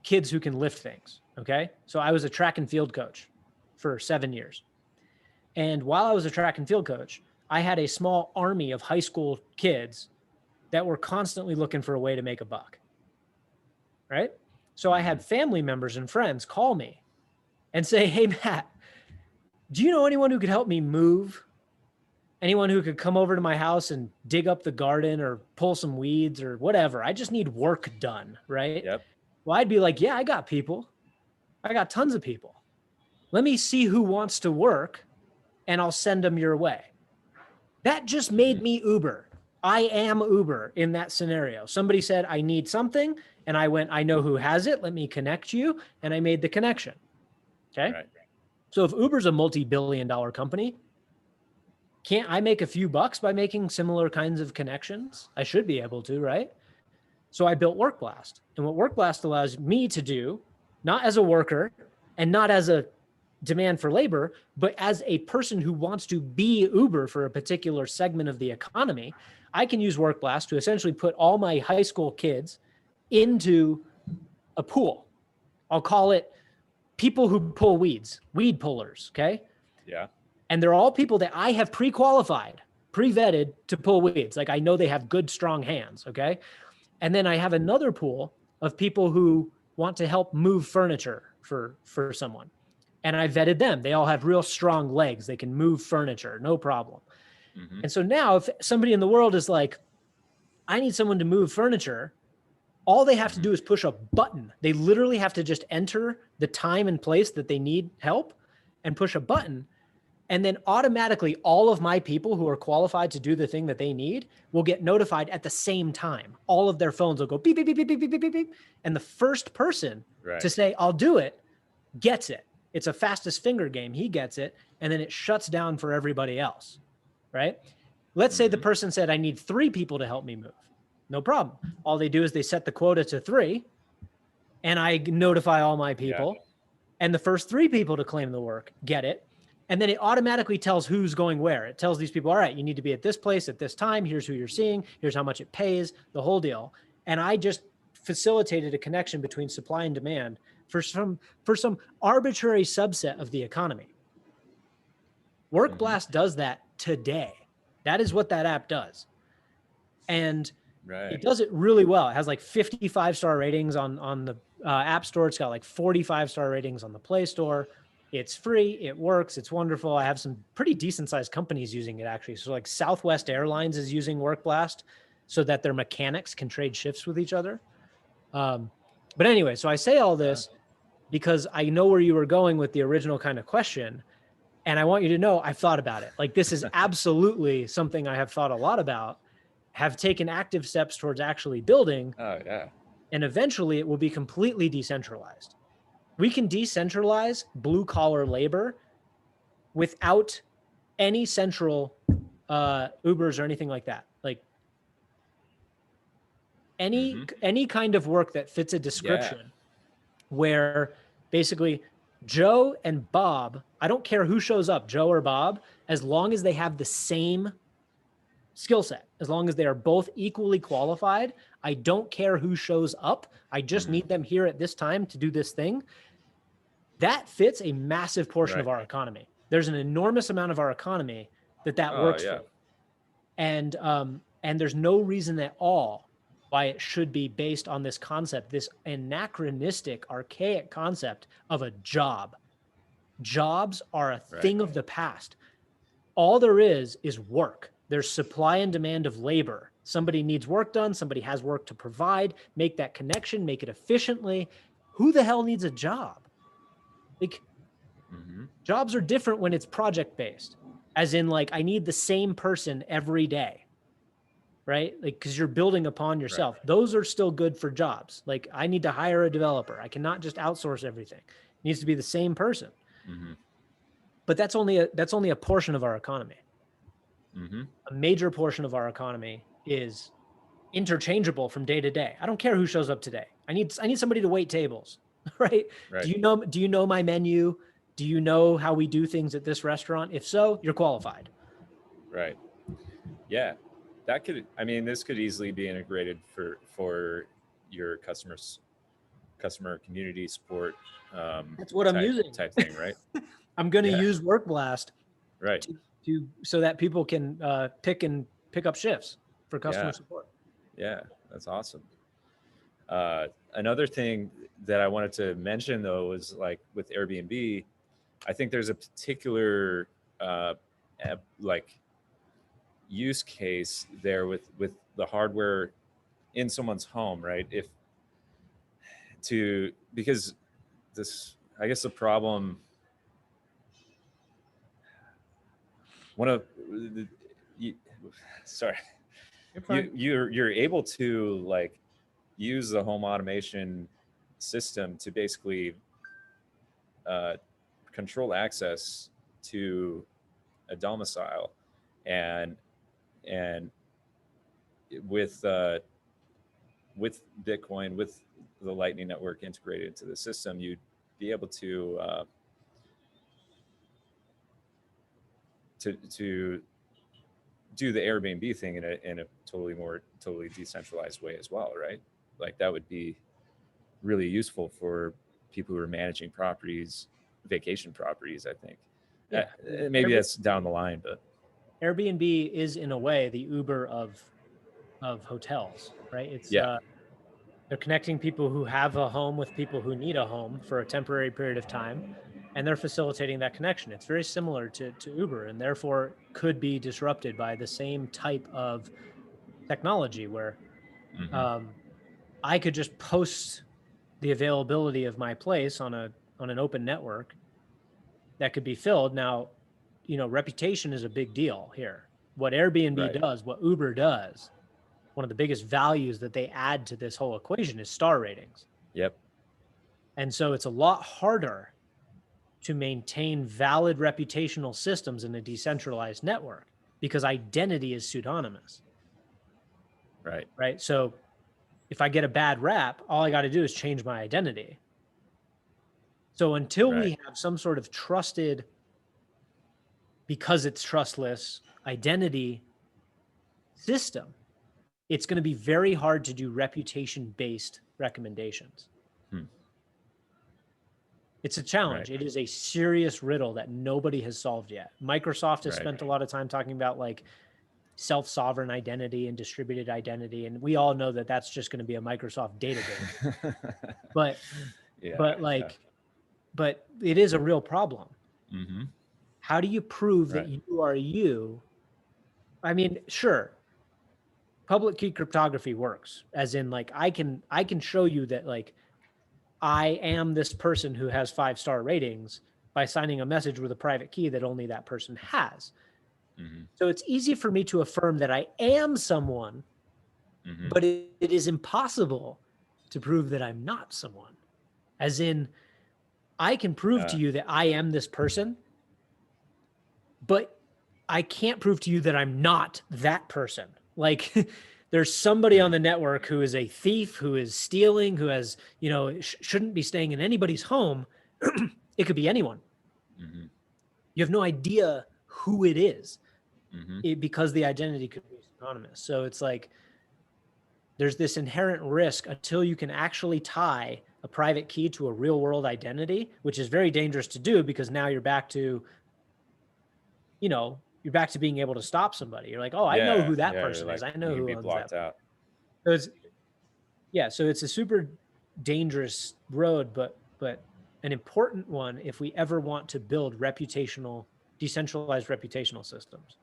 kids who can lift things, okay? So I was a track and field coach for 7 years. And while I was a track and field coach, I had a small army of high school kids that were constantly looking for a way to make a buck, right? So I had family members and friends call me and say, hey, Matt, do you know anyone who could help me move? Anyone who could come over to my house and dig up the garden or pull some weeds or whatever. I just need work done, right? Yep. Well, I'd be like, yeah, I got people. I got tons of people. Let me see who wants to work and I'll send them your way. That just made me Uber. I am Uber in that scenario. Somebody said, I need something. And I went, I know who has it. Let me connect you. And I made the connection. Okay. Right. So if Uber's a multi-billion-dollar company, can't I make a few bucks by making similar kinds of connections? I should be able to, right? So I built WorkBlast. And what WorkBlast allows me to do, not as a worker and not as a demand for labor, but as a person who wants to be Uber for a particular segment of the economy, I can use WorkBlast to essentially put all my high school kids into a pool. I'll call it people who pull weeds, weed pullers, okay? Yeah. And they're all people that I have pre-qualified, pre-vetted to pull weeds. Like I know they have good, strong hands, okay? And then I have another pool of people who want to help move furniture for someone. And I vetted them. They all have real strong legs. They can move furniture, no problem. And so now if somebody in the world is like, I need someone to move furniture, all they have to do is push a button. They literally have to just enter the time and place that they need help and push a button. And then automatically all of my people who are qualified to do the thing that they need will get notified at the same time. All of their phones will go beep, beep, beep, beep, beep, beep, beep, beep. And the first person to say, I'll do it, gets it. It's a fastest finger game. He gets it. And then it shuts down for everybody else, right? Let's say the person said, I need 3 people to help me move. No problem. All they do is they set the quota to 3 and I notify all my people and the first 3 people to claim the work get it. And then it automatically tells who's going where. It tells these people, all right, you need to be at this place at this time. Here's who you're seeing. Here's how much it pays, the whole deal. And I just facilitated a connection between supply and demand for some arbitrary subset of the economy. WorkBlast does that today. That is what that app does. And it does it really well. It has like 55-star ratings on the App Store. It's got like 45-star ratings on the Play Store. It's free. It works. It's wonderful. I have some pretty decent sized companies using it actually. So like Southwest Airlines is using WorkBlast so that their mechanics can trade shifts with each other. But anyway, so I say all this because I know where you were going with the original kind of question. And I want you to know I've thought about it. Like, this is absolutely something I have thought a lot about, have taken active steps towards actually building, Oh yeah. and eventually it will be completely decentralized. We can decentralize blue collar labor without any central Ubers or anything like that. Like any kind of work that fits a description where basically Joe and Bob, I don't care who shows up, Joe or Bob, as long as they have the same skill set, as long as they are both equally qualified. I don't care who shows up. I just need them here at this time to do this thing. That fits a massive portion of our economy. There's an enormous amount of our economy that works for. And there's no reason at all why it should be based on this concept, this anachronistic, archaic concept of a job. Jobs are a thing of the past. All there is work. There's supply and demand of labor. Somebody needs work done. Somebody has work to provide. Make that connection, make it efficiently. Who the hell needs a job? Like, jobs are different when it's project-based, as in, like, I need the same person every day, right? Like, because you're building upon yourself. Those are still good for jobs. Like, I need to hire a developer. I cannot just outsource everything. It needs to be the same person. But that's only a portion of our economy. A major portion of our economy is interchangeable from day to day. I don't care who shows up today. I need somebody to wait tables, right? Do you know my menu? Do you know how we do things at this restaurant? If so, you're qualified. Right. Yeah. This could easily be integrated for your customer community support. That's what I'm using. Type thing, right? I'm going to use WorkBlast, right, to so that people can pick up shifts for customer support. Yeah, that's awesome. Another thing that I wanted to mention, though, was like with Airbnb, I think there's a particular use case there with the hardware in someone's home, right? Because this, I guess the problem, you're able to like use the home automation system to basically control access to a domicile, and with Bitcoin, with the Lightning Network integrated into the system, you'd be able to do the Airbnb thing in a totally decentralized way as well, right? Like, that would be really useful for people who are managing properties, vacation properties, I think. Yeah. Maybe that's down the line, but Airbnb is, in a way, the Uber of hotels, right? It's they're connecting people who have a home with people who need a home for a temporary period of time, and they're facilitating that connection. It's very similar to Uber, and therefore could be disrupted by the same type of technology where I could just post the availability of my place on an open network that could be filled. Now, reputation is a big deal here. What Airbnb does, what Uber does, one of the biggest values that they add to this whole equation is star ratings. Yep. And so it's a lot harder to maintain valid reputational systems in a decentralized network because identity is pseudonymous. Right. So if I get a bad rap, all I got to do is change my identity. So until we have some sort of trusted, because it's trustless, identity system, it's going to be very hard to do reputation-based recommendations. It's a challenge. It is a serious riddle that nobody has solved yet. Microsoft has spent a lot of time talking about like self-sovereign identity and distributed identity, and we all know that that's just going to be a Microsoft database. but it is a real problem. How do you prove that you are you? I mean, sure, public key cryptography works, as in like I can show you that like I am this person who has 5-star ratings by signing a message with a private key that only that person has. Mm-hmm. So it's easy for me to affirm that I am someone, Mm-hmm. but it is impossible to prove that I'm not someone. As in, I can prove to you that I am this person, but I can't prove to you that I'm not that person. Like there's somebody on the network who is a thief, who is stealing, who has, shouldn't be staying in anybody's home. It could be anyone. Mm-hmm. You have no idea who it is Mm-hmm. because the identity could be anonymous. So it's like there's this inherent risk until you can actually tie a private key to a real world identity, which is very dangerous to do because now you're back to, you're back to being able to stop somebody. You're like, oh, I know who that person is. I know you can who be owns blocked that. out. So it's a super dangerous road, but an important one if we ever want to build decentralized reputational systems.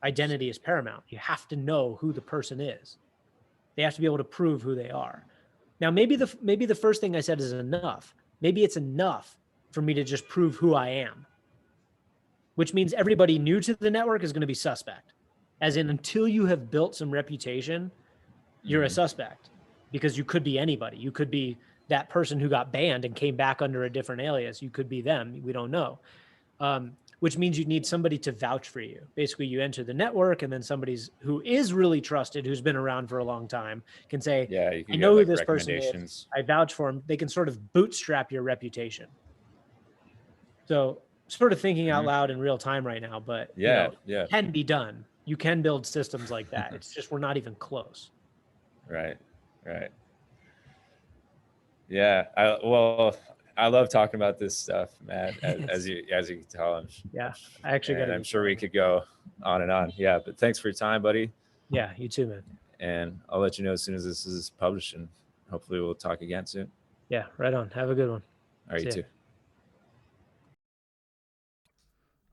Identity is paramount. You have to know who the person is. They have to be able to prove who they are. Now, maybe the first thing I said is enough. Maybe it's enough for me to just prove who I am, which means everybody new to the network is going to be suspect. As in, until you have built some reputation, you're a suspect because you could be anybody. You could be that person who got banned and came back under a different alias. You could be them. We don't know. Which means you need somebody to vouch for you. Basically, you enter the network and then somebody who is really trusted, who's been around for a long time, can say, you can I know who like this person is. I vouch for him. They can sort of bootstrap your reputation. So sort of thinking out loud in real time right now, but it can be done. You can build systems like that. It's just we're not even close. Right. Yeah. I love talking about this stuff, Matt, as you can tell. I'm sure we could go on and on. Yeah, but thanks for your time, buddy. Yeah, you too, man. And I'll let you know as soon as this is published, and hopefully we'll talk again soon. Yeah, right on. Have a good one. All right, you too.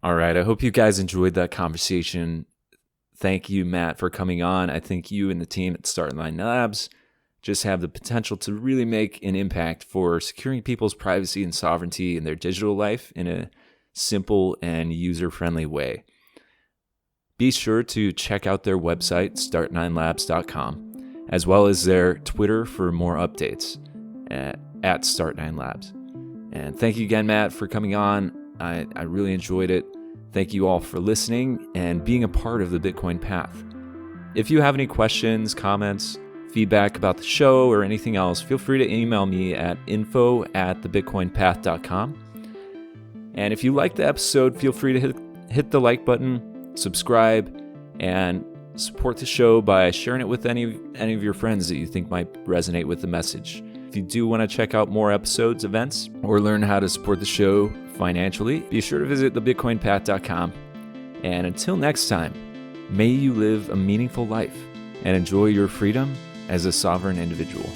All right, I hope you guys enjoyed that conversation. Thank you, Matt, for coming on. I think you and the team at Start9 Labs just have the potential to really make an impact for securing people's privacy and sovereignty in their digital life in a simple and user-friendly way. Be sure to check out their website, start9labs.com, as well as their Twitter for more updates at Start9Labs. And thank you again, Matt, for coming on. I really enjoyed it. Thank you all for listening and being a part of the Bitcoin Path. If you have any questions, comments, feedback about the show, or anything else, feel free to email me at info@thebitcoinpath.com. And if you liked the episode, feel free to hit the like button, subscribe, and support the show by sharing it with any of your friends that you think might resonate with the message. If you do want to check out more episodes, events, or learn how to support the show financially, be sure to visit thebitcoinpath.com. And until next time, may you live a meaningful life and enjoy your freedom as a sovereign individual.